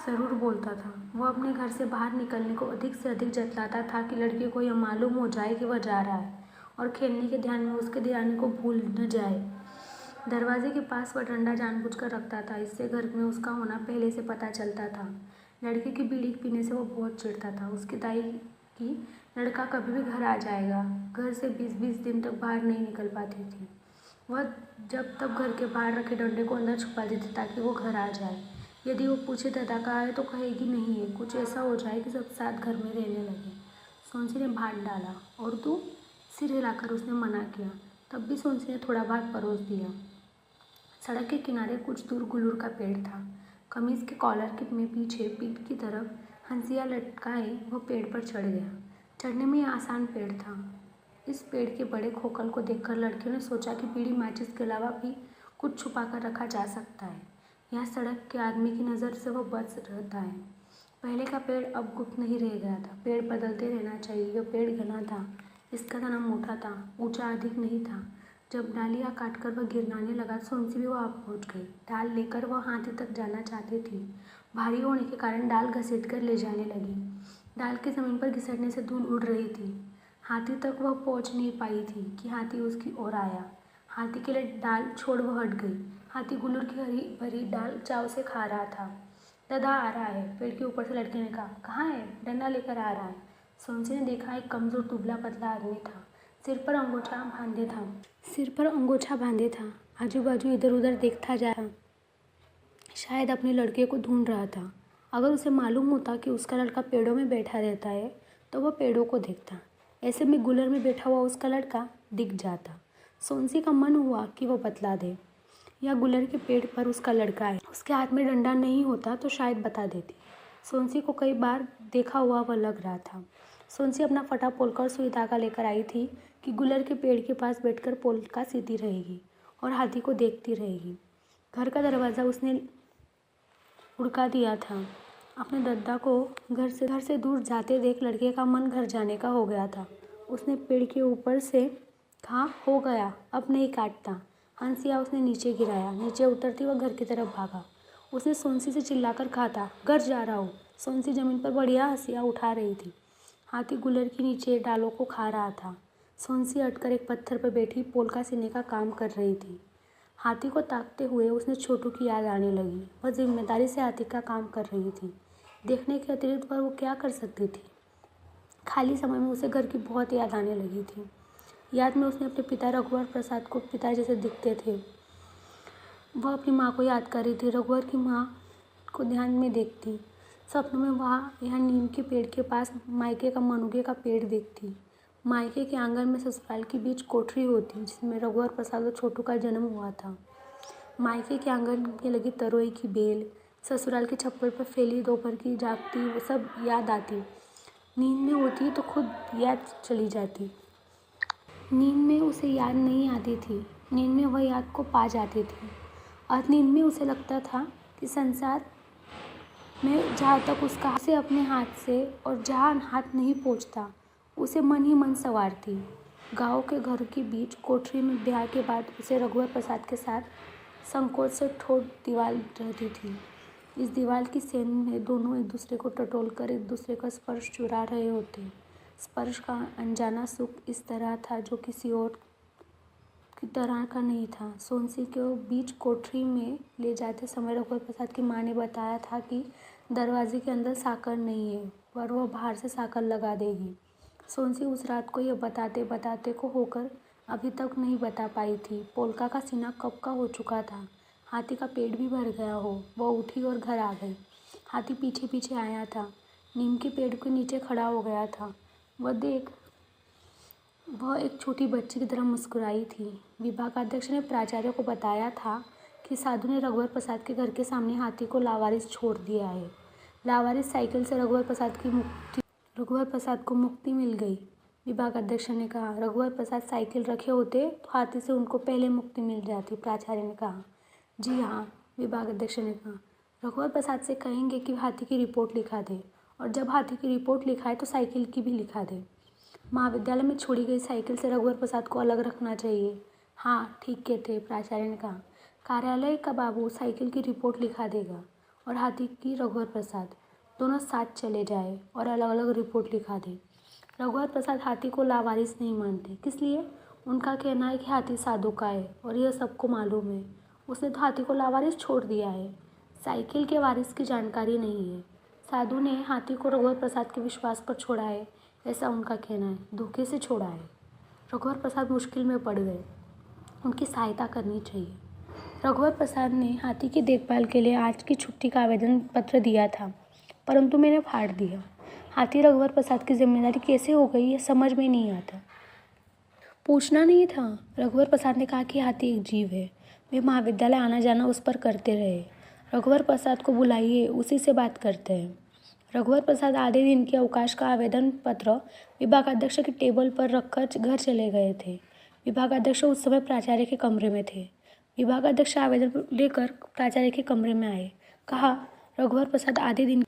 ज़रूर बोलता था। वह अपने घर से बाहर निकलने को अधिक से अधिक जतलाता था कि लड़की को यह मालूम हो जाए कि वह जा रहा है और खेलने के ध्यान में उसके ध्यान को भूल न जाए। दरवाजे के पास वह डंडा जानबूझकर रखता था, इससे घर में उसका होना पहले से पता चलता था। लड़की की बीड़ी पीने से वह बहुत चिढ़ता था। उसकी दाई की लड़का कभी भी घर आ जाएगा। घर से 20-20 दिन तक बाहर नहीं निकल पाती थी। वह जब तब घर के बाहर रखे डंडे को अंदर छुपा देती ताकि वो घर आ जाए। यदि वो पूछे दादा कहाँ है तो कहेगी नहीं है। कुछ ऐसा हो जाए कि सब साथ घर में रहने लगे। सोनसी ने भात डाला। और तू? सिर हिलाकर उसने मना किया। तब भी सोनसी ने थोड़ा भात परोस दिया। सड़क के किनारे कुछ दूर गुलूर का पेड़ था। कमीज के कॉलर के में पीछे पीठ की तरफ हंसिया लटकाए वह पेड़ पर चढ़ गया। चढ़ने में आसान पेड़ था। इस पेड़ के बड़े खोखल को देखकर लड़कियों ने सोचा कि बीड़ी माचिस के अलावा भी कुछ छुपा कर रखा जा सकता है। यहाँ सड़क के आदमी की नज़र से वह बच रहता है। पहले का पेड़ अब गुप्त नहीं रह गया था। पेड़ बदलते रहना चाहिए। यह पेड़ घना था, इसका तना मोटा था, ऊंचा अधिक नहीं था। जब डालियाँ काटकर वह गिरने लगा सोनसी भी वहाँ पहुँच गई। डाल लेकर वह हाथी तक जाना चाहती थी। भारी होने के कारण डाल घसीट कर ले जाने लगी। डाल की ज़मीन पर घिसटने से धूल उड़ रही थी। हाथी तक वह पहुँच नहीं पाई थी कि हाथी उसकी ओर आया। हाथी के लिए डाल छोड़ वह हट गई। हाथी गुल्लर की हरी भरी डाल चाव से खा रहा था। दादा आ रहा है, पेड़ के ऊपर से लड़के ने कहा। कहाँ है? डंडा लेकर आ रहा है। सोनसी ने देखा एक कमज़ोर दुबला पतला आदमी था। सिर पर अंगोछा बांधे था। आजू बाजू इधर उधर देखता जा रहा, शायद अपने लड़के को ढूंढ रहा था। अगर उसे मालूम होता कि उसका लड़का पेड़ों में बैठा रहता है तो वह पेड़ों को देखता। ऐसे में गुलर में बैठा हुआ उसका लड़का दिख जाता। सोनसी का मन हुआ कि वह बतला दे, या गुलर के पेड़ पर उसका लड़का है। उसके हाथ में डंडा नहीं होता तो शायद बता देती। सोनसी को कई बार देखा हुआ वह लग रहा था। सोनसी अपना फटा पोलका और सुई धागा लेकर आई थी कि गुलर के पेड़ के पास बैठकर पोलका सीती रहेगी और हाथी को देखती रहेगी। घर का दरवाज़ा उसने उड़का दिया था। अपने दद्दा को घर से दूर जाते देख लड़के का मन घर जाने का हो गया था। उसने पेड़ के ऊपर से कहा, हो गया, अब नहीं काटता। हंसिया उसने नीचे गिराया। नीचे उतरती वह घर की तरफ भागा। उसने सोनसी से चिल्लाकर कहा था, घर जा रहा हूँ। सोनसी जमीन पर बढ़िया हंसिया उठा रही थी। हाथी गुलर के नीचे डालों को खा रहा था। सोनसी हटकर एक पत्थर पर बैठी पोलका सीने का काम कर रही थी। हाथी को ताकते हुए उसने छोटू की याद आने लगी। वह जिम्मेदारी से हाथी का काम कर रही थी। देखने के अतिरिक्त वो क्या कर सकती थी। खाली समय में उसे घर की बहुत याद आने लगी थी। याद में उसने अपने पिता रघुवर प्रसाद को पिता जैसे दिखते थे। वह अपनी माँ को याद कर रही थी। रघुवर की माँ को ध्यान में देखती। सपनों में वह यहाँ नीम के पेड़ के पास मायके का मनुगे का पेड़ देखती। मायके के आंगन में ससुराल के बीच कोठरी होती जिसमें रघुवर प्रसाद और छोटू का जन्म हुआ था। मायके के आंगन में लगी तरोई की बेल, ससुराल के छप्पर पर फैली दोपहर की जागती, वो सब याद आती। नींद में होती तो खुद याद चली जाती। नींद में उसे याद नहीं आती थी। नींद में वह याद को पा जाती थी। और नींद में उसे लगता था कि संसार में जहाँ तक उसका उसे अपने हाथ से और जहाँ हाथ नहीं पहुँचता उसे मन ही मन संवारती। गाँव के घर के बीच कोठरी में ब्याह के बाद उसे रघुवर प्रसाद के साथ संकोच से ठोड़ दीवार रहती थी। इस दीवार की सेन में दोनों एक दूसरे को टटोल कर एक दूसरे का स्पर्श चुरा रहे होते। स्पर्श का अनजाना सुख इस तरह था जो किसी और की तरह का नहीं था। सोनसी को बीच कोठरी में ले जाते समय रघुवर प्रसाद की माँ ने बताया था कि दरवाजे के अंदर साकर नहीं है, पर वह बाहर से साकर लगा देगी। सोनसी उस रात को यह बताते बताते को होकर अभी तक नहीं बता पाई थी। पोलका का सीना कब का हो चुका था। हाथी का पेट भी भर गया हो। वह उठी और घर आ गई। हाथी पीछे पीछे आया था। नीम के पेड़ के नीचे खड़ा हो गया था। वह एक छोटी बच्ची की तरह मुस्कुराई थी। विभागाध्यक्ष ने प्राचार्य को बताया था कि साधु ने रघुवर प्रसाद के घर के सामने हाथी को लावारिस छोड़ दिया है। लावारिस साइकिल से रघुवर प्रसाद को मुक्ति मिल गई। विभागाध्यक्ष ने कहा, रघुवर प्रसाद साइकिल रखे होते तो हाथी से उनको पहले मुक्ति मिल जाती। प्राचार्य ने कहा, जी हाँ। विभागाध्यक्ष ने कहा, रघुवर प्रसाद से कहेंगे कि हाथी की रिपोर्ट लिखा दे, और जब हाथी की रिपोर्ट लिखाए तो साइकिल की भी लिखा दे। महाविद्यालय में छोड़ी गई साइकिल से रघुवर प्रसाद को अलग रखना चाहिए। हाँ, ठीक कहते, प्राचार्य ने कहा। कार्यालय का बाबू साइकिल की रिपोर्ट लिखा देगा और हाथी की रघुवर प्रसाद, दोनों साथ चले जाए और अलग अलग रिपोर्ट लिखा दे। रघुवर प्रसाद हाथी को लावारिस नहीं मानते। किस लिए? उनका कहना है कि हाथी साधु का है और यह सबको मालूम है। उसने तो हाथी को लावारिस छोड़ दिया है। साइकिल के वारिस की जानकारी नहीं है। साधु ने हाथी को रघुवर प्रसाद के विश्वास पर छोड़ा है, ऐसा उनका कहना है। धोखे से छोड़ा है। रघुवर प्रसाद मुश्किल में पड़ गए। उनकी सहायता करनी चाहिए। रघुवर प्रसाद ने हाथी की देखभाल के लिए आज की छुट्टी का आवेदन पत्र दिया था, परंतु मैंने फाड़ दिया। हाथी रघुवर प्रसाद की जिम्मेदारी कैसे हो गई, यह समझ में नहीं आता। पूछना नहीं था। रघुवर प्रसाद ने कहा कि हाथी एक जीव है। वे महाविद्यालय आना जाना उस पर करते रहे। रघुवर प्रसाद को बुलाइए, उसी से बात करते हैं। रघुवर प्रसाद आधे दिन के अवकाश का आवेदन पत्र विभागाध्यक्ष के टेबल पर रखकर घर चले गए थे। विभागाध्यक्ष उस समय प्राचार्य के कमरे में थे। विभागाध्यक्ष आवेदन लेकर प्राचार्य के कमरे में आए। कहा, रघुवर प्रसाद आधे दिन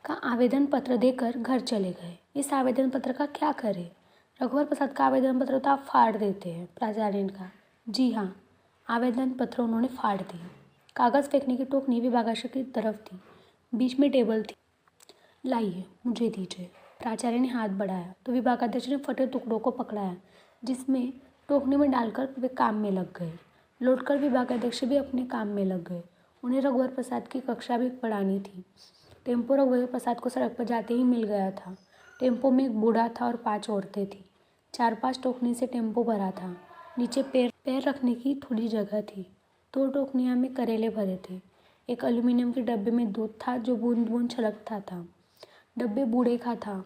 का आवेदन पत्र देकर घर चले गए। इस आवेदन पत्र का क्या करें? रघुवर प्रसाद का आवेदन पत्र तो आप फाड़ देते हैं, प्राचार्य ने कहा। जी हाँ। आवेदन पत्र उन्होंने फाड़ दिए। कागज़ फेंकने की टोकनी विभागाध्यक्ष की तरफ थी। बीच में टेबल थी। लाइए, मुझे दीजिए। प्राचार्य ने हाथ बढ़ाया तो विभागाध्यक्ष ने फटे टुकड़ों को पकड़ाया, जिसमें टोकनी में डालकर वे काम में लग गए। लौटकर विभागाध्यक्ष भी अपने काम में लग गए। उन्हें रघुवर प्रसाद की कक्षा भी पढ़ानी थी। टेम्पो रघुवर प्रसाद को सड़क पर जाते ही मिल गया था। टेम्पो में एक बूढ़ा था और 5 औरतें थीं। 4-5 टोकनी से टेम्पो भरा था। नीचे पैर पैर रखने की थोड़ी जगह थी। 2 टोकनियाँ में करेले भरे थे। एक एल्यूमिनियम के डब्बे में दूध था जो बूंद बूंद छलकता था। डब्बे बूढ़े का था।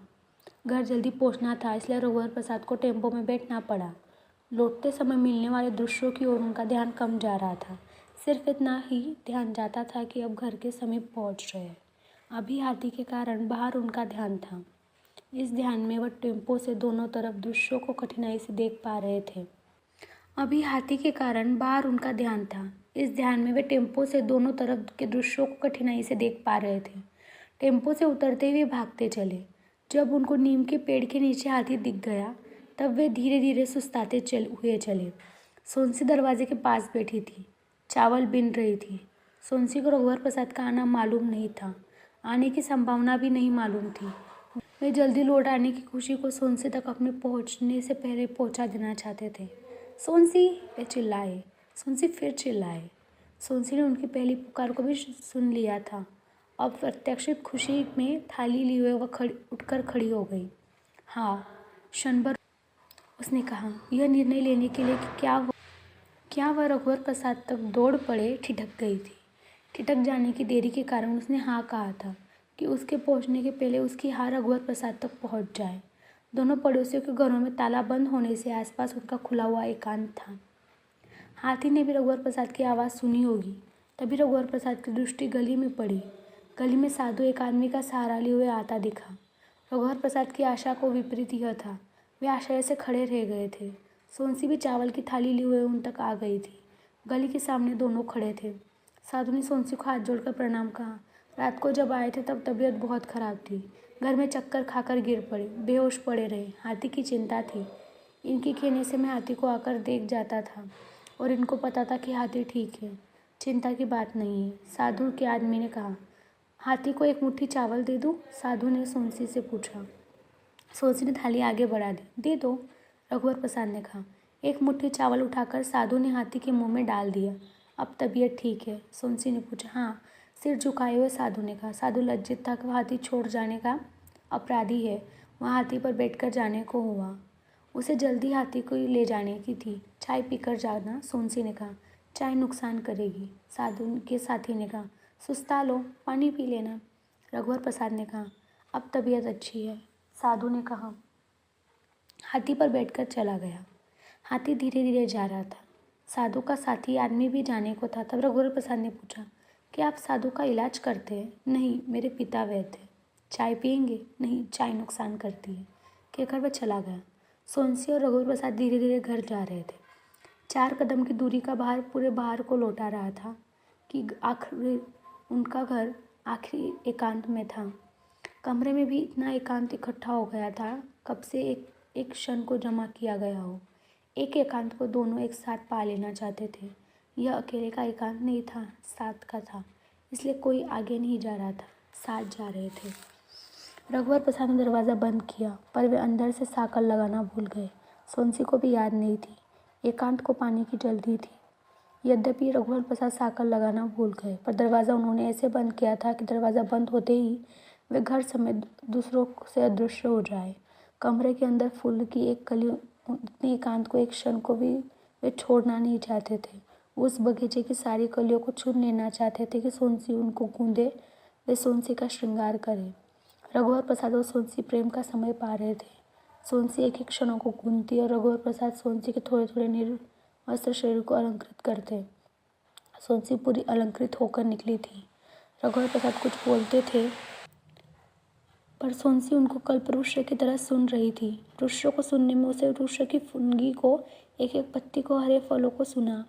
घर जल्दी पहुंचना था, इसलिए रघुवर प्रसाद को टेम्पो में बैठना पड़ा। लौटते समय मिलने वाले दृश्यों की ओर उनका ध्यान कम जा रहा था। सिर्फ इतना ही ध्यान जाता था कि अब घर के समीप पहुंच रहे हैं। अभी हाथी के कारण बाहर उनका ध्यान था। इस ध्यान में वह टेम्पो से दोनों तरफ दृश्यों को कठिनाई से देख पा रहे थे। अभी हाथी के कारण बाहर उनका ध्यान था। इस ध्यान में वे टेम्पो से दोनों तरफ के दृश्यों को कठिनाई से देख पा रहे थे। टेम्पो से उतरते हुए भागते चले। जब उनको नीम के पेड़ के नीचे हाथी दिख गया तब वे धीरे धीरे सुस्ताते चले। सोनसी दरवाजे के पास बैठी थी, चावल बिन रही थी। सोनसी को रघुवर प्रसाद का आना मालूम नहीं था, आने की संभावना भी नहीं मालूम थी। वे जल्दी लौट आने की खुशी को सोनसी तक अपने पहुंचने से पहले पहुंचा देना चाहते थे। सोनसी, वे चिल्लाए। सोनसी फिर चिल्लाए। सोनसी ने उनकी पहली पुकार को भी सुन लिया था। अब प्रत्याशित खुशी में थाली लिए हुए वह उठकर खड़ी हो गई। हाँ, क्षण भर उसने कहा, यह निर्णय लेने के लिए कि क्या वह रघुवर प्रसाद तक दौड़ पड़े, ठिठक गई थी। ठिठक जाने की देरी के कारण उसने हाँ कहा था कि उसके पहुंचने के पहले उसकी हाँ रघुवर प्रसाद तक पहुंच जाए। दोनों पड़ोसियों के घरों में ताला बंद होने से आसपास उनका खुला हुआ एकांत था। हाथी ने भी रघुवर प्रसाद की आवाज़ सुनी होगी। तभी रघुवर प्रसाद की दृष्टि गली में पड़ी। गली में साधु एक आदमी का सहारा लिए हुए आता दिखा। रघुवर प्रसाद की आशा को विपरीत यह था। वे आश्चर्य से खड़े रह गए थे। सोनसी भी चावल की थाली लिए हुए उन तक आ गई थी। गली के सामने दोनों खड़े थे। साधु ने सोनसी को हाथ जोड़कर प्रणाम कहा। रात को जब आए थे तब तबीयत बहुत खराब थी। घर में चक्कर खाकर गिर पड़े, बेहोश पड़े रहे। हाथी की चिंता थी। इनके कहने से मैं हाथी को आकर देख जाता था और इनको पता था कि हाथी ठीक है, चिंता की बात नहीं है। साधु के आदमी ने कहा, हाथी को एक मुट्ठी चावल दे दूँ? साधु ने सोनसी से पूछा। सोनसी ने थाली आगे बढ़ा दी। दे दो, रघुवर प्रसाद ने कहा। एक मुट्ठी चावल उठाकर साधु ने हाथी के मुंह में डाल दिया। अब तबीयत ठीक है? सोनसी ने पूछा। हाँ, सिर झुकाए हुए साधु ने कहा। साधु लज्जित था कि वह हाथी छोड़ जाने का अपराधी है। वह हाथी पर बैठकर जाने को हुआ। उसे जल्दी हाथी को ले जाने की थी। चाय पीकर जाना, सोनसी ने कहा। चाय नुकसान करेगी, साधु के साथी ने कहा। सुस्ता लो, पानी पी लेना, रघुवर प्रसाद ने कहा। अब तबीयत अच्छी है, साधु ने कहा। हाथी पर बैठकर चला गया। हाथी धीरे धीरे जा रहा था। साधु का साथी आदमी भी जाने को था। तब रघुवर प्रसाद ने पूछा, क्या आप साधु का इलाज करते हैं? नहीं, मेरे पिता वैद्य हैं। चाय पियेंगे? नहीं, चाय नुकसान करती है, कहकर वह चला गया। सोनसी और रघुवर प्रसाद धीरे धीरे घर जा रहे थे। 4 कदम की दूरी का बाहर पूरे बाहर को लौटा रहा था कि आखिर उनका घर आखिरी एकांत में था। कमरे में भी इतना एकांत इकट्ठा हो गया था, कब से एक क्षण को जमा किया गया हो। एक एकांत को दोनों एक साथ पा लेना चाहते थे। यह अकेले का एकांत नहीं था, साथ का था, इसलिए कोई आगे नहीं जा रहा था, साथ जा रहे थे। रघुवर प्रसाद ने दरवाज़ा बंद किया, पर वे अंदर से साकल लगाना भूल गए। सोनसी को भी याद नहीं थी। एकांत को पाने की जल्दी थी। यद्यपि रघुवर प्रसाद साकल लगाना भूल गए, पर दरवाज़ा उन्होंने ऐसे बंद किया था कि दरवाज़ा बंद होते ही वे घर समेत दूसरों से अदृश्य हो जाए। कमरे के अंदर फूल की एक कली इतने एकांत को एक क्षण को भी वे छोड़ना नहीं चाहते थे। उस बगीचे की सारी कलियों को चुन लेना चाहते थे कि सोनसी उनको गूंदे, वे सोनसी का श्रृंगार करे। रघुवर प्रसाद और सोनसी प्रेम का समय पा रहे थे। सोनसी एक एक क्षणों को गूंदती और रघुवर प्रसाद सोनसी के थोड़े थोड़े निर्वस्त्र शरीर को अलंकृत करते। सोनसी पूरी अलंकृत होकर निकली थी। रघुवर प्रसाद कुछ बोलते थे, पर सोनसी उनको कल्पवृक्ष की तरह सुन रही थी। वृक्ष को सुनने में उसे वृक्ष की फुनगी को, एक एक पत्ती को, हरे फलों को सुना।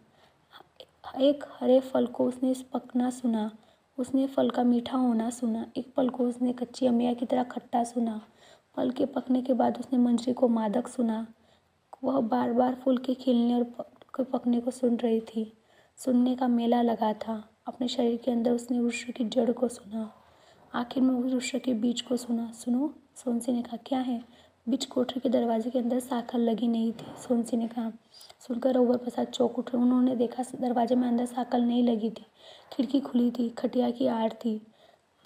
एक हरे फल को उसने पकना सुना, उसने फल का मीठा होना सुना। एक फल को उसने कच्ची अमिया की तरह खट्टा सुना। फल के पकने के बाद उसने मंजरी को मादक सुना। वह बार बार फूल के खिलने और पकने को सुन रही थी। सुनने का मेला लगा था। अपने शरीर के अंदर उसने वृक्ष की जड़ को सुना। आखिर में वृक्ष के बीज को सुना। सुनो, सोनसी ने कहा। क्या है? बीच कोठरी के दरवाजे के अंदर साकल लगी नहीं थी, सोनसी ने कहा। सुनकर रघुवर प्रसाद चौंक उठे। उन्होंने देखा दरवाजे में अंदर साकल नहीं लगी थी, खिड़की खुली थी, खटिया की आड़ थी।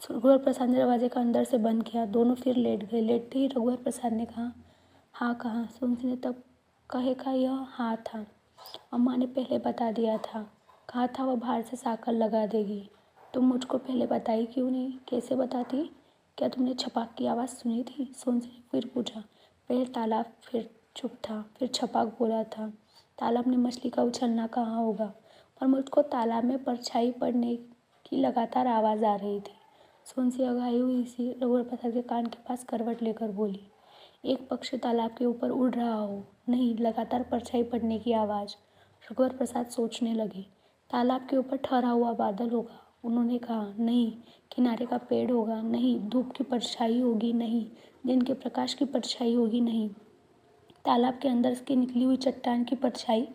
रघुवर प्रसाद ने दरवाजे का अंदर से बंद किया। दोनों फिर लेट गए। लेटते ही रघुवर प्रसाद ने कहा, हाँ कहा। सोनसी ने तब कहे का यह हाँ था। अम्मा ने पहले बता दिया था, कहा था वह बाहर से साकर लगा देगी। तुम मुझको पहले बताई क्यों नहीं? कैसे बताती? क्या तुमने छपाक की आवाज़ सुनी थी? सोनसी ने फिर पूछा। पहले तालाब फिर चुप था, फिर छपाक बोला था। तालाब ने मछली का उछलना कहा होगा, पर मुझको तालाब में परछाई पड़ने की लगातार आवाज़ आ रही थी। सोनसी अघाई हुई सी रघुवर प्रसाद के कान के पास करवट लेकर बोली, एक पक्षी तालाब के ऊपर उड़ रहा हो, नहीं लगातार परछाई पड़ने की आवाज़। रघुवर प्रसाद सोचने लगे। तालाब के ऊपर ठहरा हुआ बादल होगा, उन्होंने कहा। नहीं, किनारे का पेड़ होगा, नहीं धूप की परछाई होगी, नहीं दिन के प्रकाश की परछाई होगी, नहीं तालाब के अंदर की निकली हुई चट्टान की परछाई,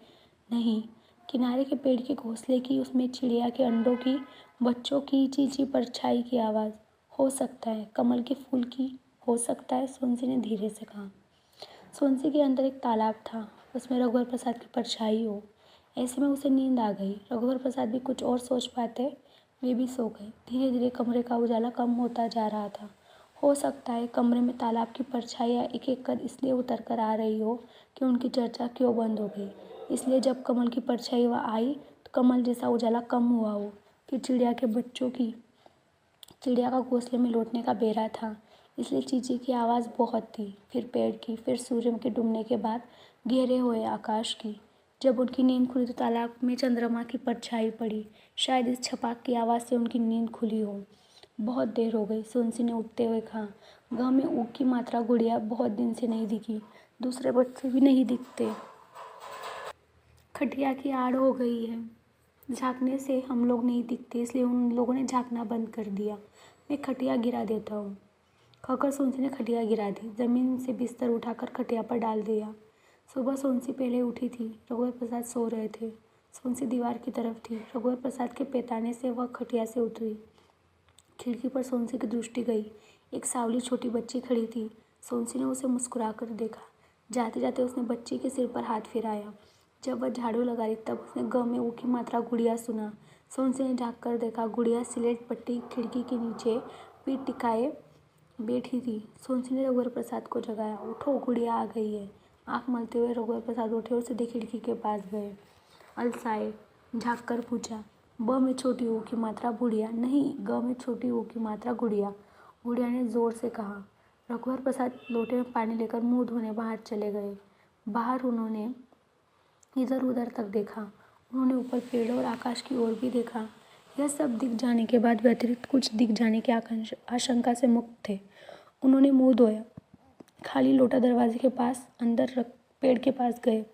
नहीं किनारे के पेड़ के घोंसले की, उसमें चिड़िया के अंडों की, बच्चों की चींची परछाई की आवाज़। हो सकता है कमल के फूल की, हो सकता है, सोनसी ने धीरे से कहा। सोनसी के अंदर एक तालाब था, उसमें रघुवर प्रसाद की परछाई हो। ऐसे में उसे नींद आ गई। रघुवर प्रसाद भी कुछ और सोच पाते, वे भी सो गए। धीरे धीरे कमरे का उजाला कम होता जा रहा था। हो सकता है कमरे में तालाब की परछाइयाँ एक एक कर इसलिए उतर कर आ रही हो कि उनकी चर्चा क्यों बंद हो गई। इसलिए जब कमल की परछाई वह आई तो कमल जैसा उजाला कम हुआ हो। फिर चिड़िया का घोंसले में लौटने का बेरा था, इसलिए चींची की आवाज़ बहुत थी, फिर पेड़ की, फिर सूर्य के डूबने के बाद गहरे हुए आकाश की। जब उनकी नींद खुली तो तालाब में चंद्रमा की परछाई पड़ी। शायद इस छपाक की आवाज़ से उनकी नींद खुली हो। बहुत देर हो गई, सोनसी ने उठते हुए कहा। गाँव में ऊँट की मात्रा गुड़िया बहुत दिन से नहीं दिखी, दूसरे बच्चे भी नहीं दिखते। खटिया की आड़ हो गई है, झाँकने से हम लोग नहीं दिखते, इसलिए उन लोगों ने झाँकना बंद कर दिया। मैं खटिया गिरा देता हूँ। कहकर सोनसी ने खटिया गिरा दी, ज़मीन से बिस्तर उठाकर खटिया पर डाल दिया। सुबह सोनसी पहले उठी थी, रघुवर प्रसाद सो रहे थे। सोनसी दीवार की तरफ थी। रघुवर प्रसाद के पैताने से वह खटिया से उतरी। खिड़की पर सोनसी की दृष्टि गई। एक सांवली छोटी बच्ची खड़ी थी। सोनसी ने उसे मुस्कुरा कर देखा। जाते जाते उसने बच्ची के सिर पर हाथ फिराया। जब वह झाड़ू लगा रही तब उसने ग में ऊ की मात्रा गुड़िया सुना। सोनसी ने झाँक कर देखा। गुड़िया सिलेट पट्टी खिड़की के नीचे पीठ टिकाए बैठी थी। सोनसी ने रघुवर प्रसाद को जगाया। उठो, गुड़िया आ गई है। आँख मलते हुए रघुवर प्रसाद उठे और सीधे खिड़की के पास गए। अलसाए झाँक कर पूछा, ब में छोटी ऊ की मात्रा बुढ़िया, नहीं ग में छोटी ऊ की मात्रा गुड़िया। गुड़िया ने जोर से कहा। रघुवर प्रसाद लोटे में पानी लेकर मुंह धोने बाहर चले गए। बाहर उन्होंने इधर उधर तक देखा। उन्होंने ऊपर पेड़ और आकाश की ओर भी देखा। यह सब दिख जाने के बाद वे अतिरिक्त कुछ दिख जाने की आशंका से मुक्त थे। उन्होंने मुंह धोया, खाली लोटा दरवाजे के पास अंदर रख पेड़ के पास गए।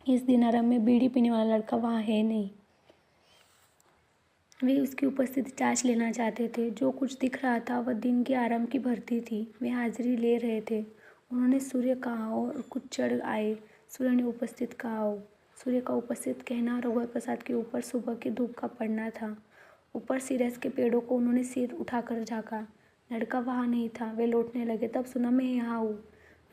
इस दिनारम में बीड़ी पीने वाला लड़का वहाँ है नहीं। वे उसकी उपस्थिति जांच लेना चाहते थे। जो कुछ दिख रहा था वह दिन के आरंभ की भर्ती थी। वे हाजिरी ले रहे थे। उन्होंने सूर्य कहा और कुछ चढ़ आए। सूर्य ने उपस्थित कहा हो। सूर्य का उपस्थित कहना रघुवर प्रसाद के ऊपर सुबह की धूप का पड़ना था। ऊपर सिरस के पेड़ों को उन्होंने सिर उठाकर झाँका। लड़का वहाँ नहीं था। वे लौटने लगे। तब सुना, मैं यहाँ हूँ।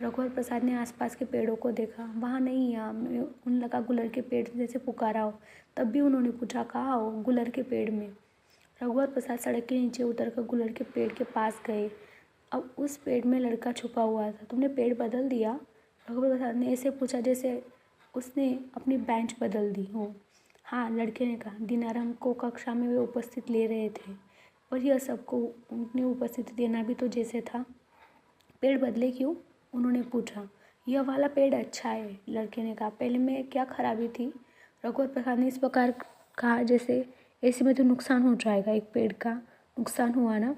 रघुवर प्रसाद ने आसपास के पेड़ों को देखा। वहाँ नहीं, यहाँ मैं उन लगा गुलर के पेड़ जैसे पुकारा हो। तब भी उन्होंने पूछा, कहाँ हो? गुलर के पेड़ में। रघुवर प्रसाद सड़क के नीचे उतरकर गुलर के पेड़ के पास गए। अब उस पेड़ में लड़का छुपा हुआ था। तुमने पेड़ बदल दिया? रघुवर प्रसाद ने ऐसे पूछा जैसे उसने अपनी बेंच बदल दी हो। हाँ, लड़के ने कहा। दिनाराम को कक्षा में वे उपस्थित ले रहे थे, पर यह सबको उन्हें उपस्थिति देना भी तो जैसे था। पेड़ बदले क्यों? उन्होंने पूछा। यह वाला पेड़ अच्छा है, लड़के ने कहा। पहले में क्या खराबी थी? रघुवर प्रसाद ने इस प्रकार कहा जैसे ऐसे में तो नुकसान हो जाएगा। एक पेड़ का नुकसान हुआ ना?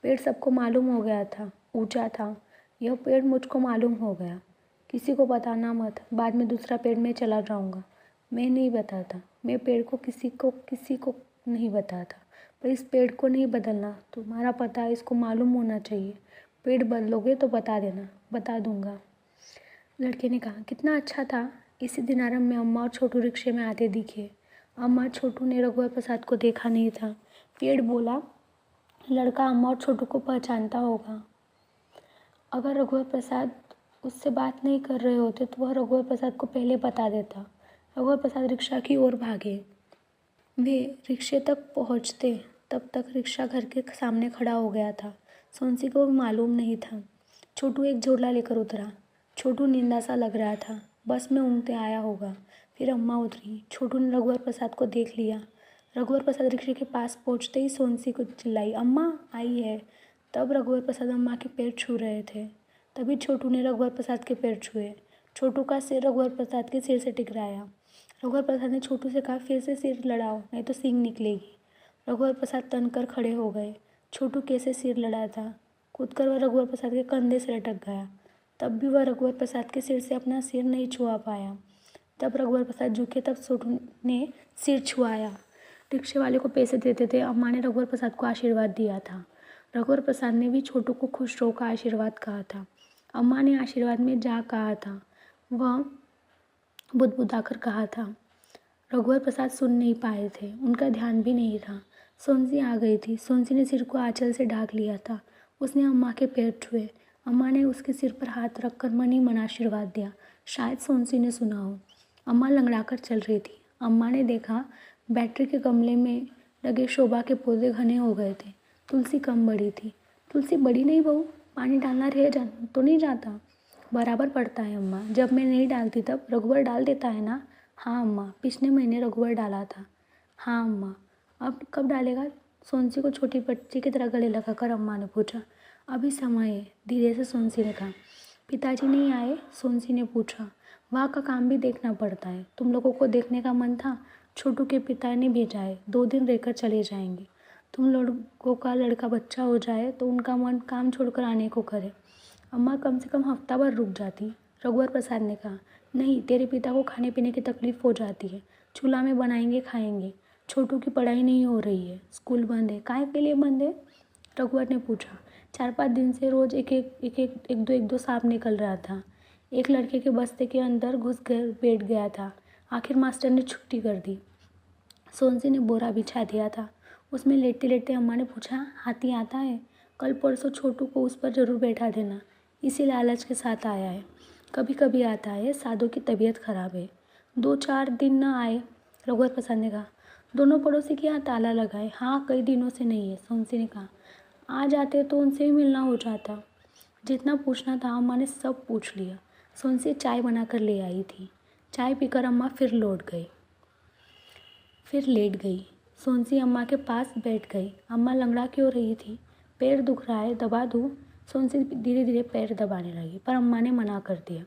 पेड़ सबको मालूम हो गया था, ऊंचा था। यह पेड़ मुझको मालूम हो गया। किसी को बताना मत, बाद में दूसरा पेड़ में चला जाऊंगा। मैं नहीं बताता, मैं पेड़ को किसी को नहीं बताता, पर इस पेड़ को नहीं बदलना। तुम्हारा पता इसको मालूम होना चाहिए। पेड़ बदलोगे तो बता देना। बता दूंगा, लड़के ने कहा। कितना अच्छा था। इसी दिन आरंभ में अम्मा और छोटू रिक्शे में आते दिखे। अम्मा और छोटू ने रघुवर प्रसाद को देखा नहीं था। पेड़ बोला, लड़का अम्मा और छोटू को पहचानता होगा। अगर रघुवर प्रसाद उससे बात नहीं कर रहे होते तो वह रघुवर प्रसाद को पहले बता देता। रघुवर प्रसाद रिक्शा की ओर भागे। वे रिक्शे तक पहुंचते तब तक रिक्शा घर के सामने खड़ा हो गया था। सोनसी को मालूम नहीं था। छोटू एक झोला लेकर उतरा। छोटू नींदा सा लग रहा था, बस में ऊँघते आया होगा। फिर अम्मा उतरी। छोटू ने रघुवर प्रसाद को देख लिया। रघुवर प्रसाद रिक्शे के पास पहुँचते ही सोनसी को चिल्लाई, अम्मा आई है। तब रघुवर प्रसाद अम्मा के पैर छू रहे थे। तभी छोटू ने रघुवर प्रसाद के पैर छुए। छोटू का सिर रघुवर प्रसाद के सिर से टकराया। रघुवर प्रसाद ने छोटू से कहा, फिर से सिर लड़ाओ नहीं तो सींग निकलेगी। रघुवर प्रसाद तन कर खड़े हो गए। छोटू कैसे सिर लड़ा था। कूदकर वह रघुवर प्रसाद के कंधे से लटक गया। तब भी वह रघुवर प्रसाद के सिर से अपना सिर नहीं छुआ पाया। तब रघुवर प्रसाद झुके तब छोटू ने सिर छुआया। रिक्शे वाले को पैसे देते थे। अम्मा ने रघुवर प्रसाद को आशीर्वाद दिया था। रघुवर प्रसाद ने भी छोटू को खुश रहो का आशीर्वाद कहा था। अम्मा ने आशीर्वाद में जा कहा था, वह बुदबुदाकर कहा था। रघुवर प्रसाद सुन नहीं पाए थे, उनका ध्यान भी नहीं था। सोनसी आ गई थी। सोनसी ने सिर को आंचल से ढाक लिया था। उसने अम्मा के पैर छुए। अम्मा ने उसके सिर पर हाथ रखकर मन ही मन आशीर्वाद दिया। शायद सोनसी ने सुना हो। अम्मा लंगड़ाकर चल रही थी। अम्मा ने देखा बैटरी के गमले में लगे शोभा के पौधे घने हो गए थे। तुलसी कम बड़ी थी। तुलसी बड़ी नहीं बहू, पानी डालना रह जा तो नहीं जाता? बराबर पड़ता है अम्मा, जब मैं नहीं डालती तब रघुवर डाल देता है ना? हाँ अम्मा, पिछले महीने रघुवर डाला था। हाँ अम्मा, अब कब डालेगा? सोनसी को छोटी बच्ची की तरह गले लगाकर अम्मा ने पूछा। अभी समय है, धीरे से सोनसी ने कहा। पिताजी नहीं आए? सोनसी ने पूछा। वहाँ का काम भी देखना पड़ता है। तुम लोगों को देखने का मन था, छोटू के पिता ने भेजा है, 2 दिन रहकर चले जाएंगे। तुम लोगों का लड़का बच्चा हो जाए तो उनका मन काम छोड़कर आने को करे। अम्मा कम से कम हफ्ता भर रुक जाती। रघुवर प्रसाद ने कहा, नहीं, तेरे पिता को खाने पीने की तकलीफ हो जाती है। चूल्हा में बनाएंगे खाएंगे। छोटू की पढ़ाई नहीं हो रही है, स्कूल बंद है। काहे के लिए बंद है? रघुवर ने पूछा। 4-5 दिन से रोज एक दो सांप निकल रहा था। एक लड़के के बस्ते के अंदर घुस कर बैठ गया था। आखिर मास्टर ने छुट्टी कर दी। सोनसी ने बोरा बिछा दिया था। उसमें लेटते लेटते अम्मा ने पूछा, हाथी आता है? कल परसों छोटू को उस पर जरूर बैठा देना। इसी लालच के साथ आया है। कभी कभी आता है, साधु की तबीयत खराब है। 2-4 दिन न आए। रघुवर प्रसाद ने कहा। दोनों पड़ोसी के यहाँ ताला लगा है। हाँ, कई दिनों से नहीं है, सोनसी ने कहा। आ जाते तो उनसे भी मिलना हो जाता। जितना पूछना था अम्मा ने सब पूछ लिया। सोनसी चाय बनाकर ले आई थी। चाय पीकर अम्मा फिर लेट गई। सोनसी अम्मा के पास बैठ गई। अम्मा लंगड़ा क्यों रही थी? पैर दुख रहा है, दबा दूँ? सोनसी धीरे धीरे पैर दबाने लगी, पर अम्मा ने मना कर दिया।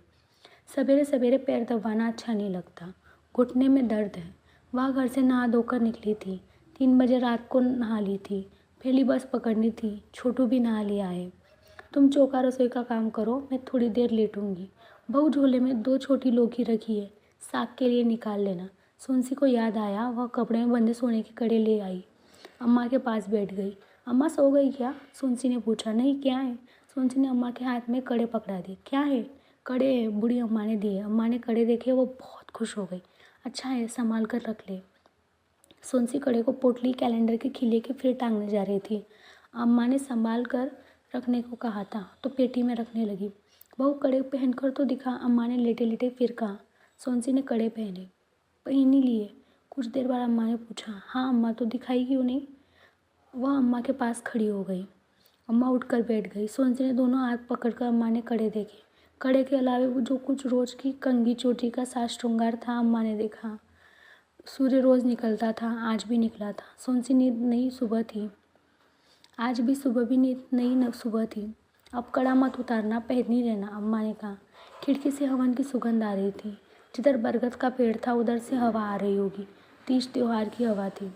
सवेरे सवेरे पैर दबाना अच्छा नहीं लगता, घुटने में दर्द है। वह घर से नहा धोकर निकली थी। 3 बजे रात को नहा ली थी। पहली बस पकड़नी थी। छोटू भी नहा लिया है। तुम चौका रसोई का काम करो, मैं थोड़ी देर लेटूंगी। बहू झोले में 2 छोटी लौकी रखी है, साग के लिए निकाल लेना। सोनसी को याद आया, वह कपड़े में बंधे सोने के कड़े ले आई। अम्मा के पास बैठ गई। अम्मा सो गई क्या? सोनसी ने पूछा। नहीं, क्या है? सोनसी ने अम्मा के हाथ में कड़े पकड़ा दिए। क्या है? कड़े है, बूढ़ी अम्मा ने दिए। अम्मा ने कड़े देखे, वो बहुत खुश हो गई। अच्छा है, संभाल कर रख ले। सोनसी कड़े को पोटली कैलेंडर के खिले के फिर टांगने जा रही थी। अम्मा ने संभाल कर रखने को कहा था तो पेटी में रखने लगी। बहू कड़े पहनकर तो दिखा, अम्मा ने लेटे लेटे फिर कहा। सोनसी ने कड़े पहन ही लिए। कुछ देर बाद अम्मा ने पूछा, हाँ अम्मा, तो दिखाई क्यों नहीं? वह अम्मा के पास खड़ी हो गई। अम्मा उठकर बैठ गई। सोनसी ने दोनों हाथ पकड़कर अम्मा ने कड़े देखे। कड़े के अलावे वो जो कुछ रोज की कंघी चोटी का साज श्रृंगार था, अम्मा ने देखा। सूर्य रोज निकलता था, आज भी निकला था। सोनसी नींद नई सुबह थी। आज भी सुबह भी नींद नई सुबह थी। अब कड़ा मत उतारना, पहन ही रहना, अम्मा ने कहा। खिड़की से हवन की सुगंध आ रही थी। जिधर बरगद का पेड़ था उधर से हवा आ रही होगी। तीज त्योहार की हवा थी।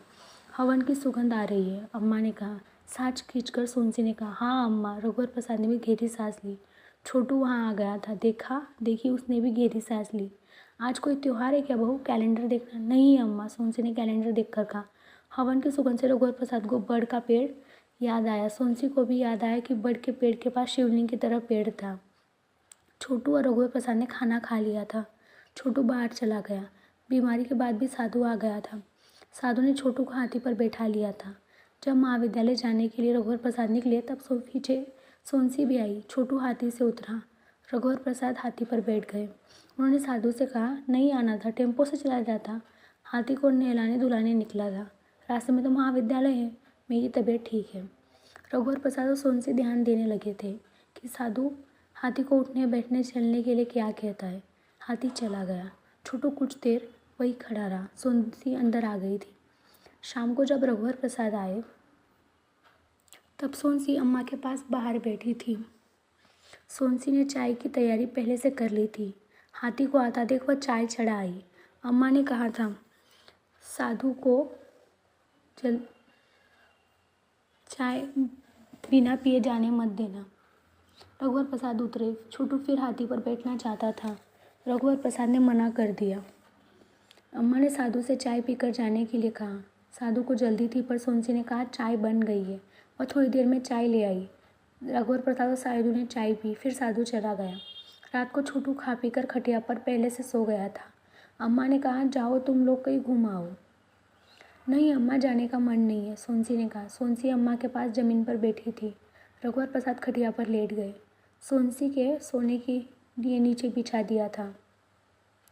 हवन की सुगंध आ रही है, अम्मा ने कहा। सांस खींचकर सोनसी ने कहा, हाँ अम्मा। रघुवर प्रसाद ने भी गहरी सांस ली। छोटू वहाँ आ गया था, देखी उसने भी गहरी सांस ली। आज कोई त्योहार है क्या बहू? कैलेंडर देखना। नहीं अम्मा, सोनसी ने कैलेंडर देखकर कहा। हवन की सुगंध से रघुवर प्रसाद को बड़ का पेड़ याद आया। सोनसी को भी याद आया कि बड़ के पेड़ के पास शिवलिंग की तरह पेड़ था। छोटू और रघुवर प्रसाद ने खाना खा लिया था। छोटू बाहर चला गया। बीमारी के बाद भी साधु आ गया था। साधु ने छोटू को हाथी पर बैठा लिया था। जब महाविद्यालय जाने के लिए रघुवर प्रसाद निकले तब सोनसी भी आई। छोटू हाथी से उतरा। रघुवर प्रसाद हाथी पर बैठ गए। उन्होंने साधु से कहा, नहीं आना था, टेम्पो से चला जाता। हाथी को नहलाने धुलाने निकला था। रास्ते में तो महाविद्यालय है। मेरी तबीयत ठीक है। रघुवर प्रसाद और सोनसी ध्यान देने लगे थे कि साधु हाथी को उठने बैठने चलने के लिए क्या कहता है। हाथी चला गया। छोटू कुछ देर वही खड़ा रहा। सोनसी अंदर आ गई थी। शाम को जब रघुवर प्रसाद आए तब सोनसी अम्मा के पास बाहर बैठी थी। सोनसी ने चाय की तैयारी पहले से कर ली थी। हाथी को आता देख वह चाय चढ़ा आई। अम्मा ने कहा था साधु को जल चाय बिना पिए जाने मत देना। रघुवर प्रसाद उतरे। छोटू फिर हाथी पर बैठना चाहता था। रघुवर प्रसाद ने मना कर दिया। अम्मा ने साधु से चाय पीकर जाने के लिए कहा। साधु को जल्दी थी पर सोनसी ने कहा चाय बन गई है। वह थोड़ी देर में चाय ले आई। रघुवर प्रसाद और साधु ने चाय पी। फिर साधु चला गया। रात को छोटू खा पी कर खटिया पर पहले से सो गया था। अम्मा ने कहा जाओ तुम लोग कहीं घूम आओ। नहीं अम्मा जाने का मन नहीं है, सोनसी ने कहा। सोनसी अम्मा के पास ज़मीन पर बैठी थी। रघुवर प्रसाद खटिया पर लेट गए। सोनसी के सोने के लिए नीचे बिछा दिया था।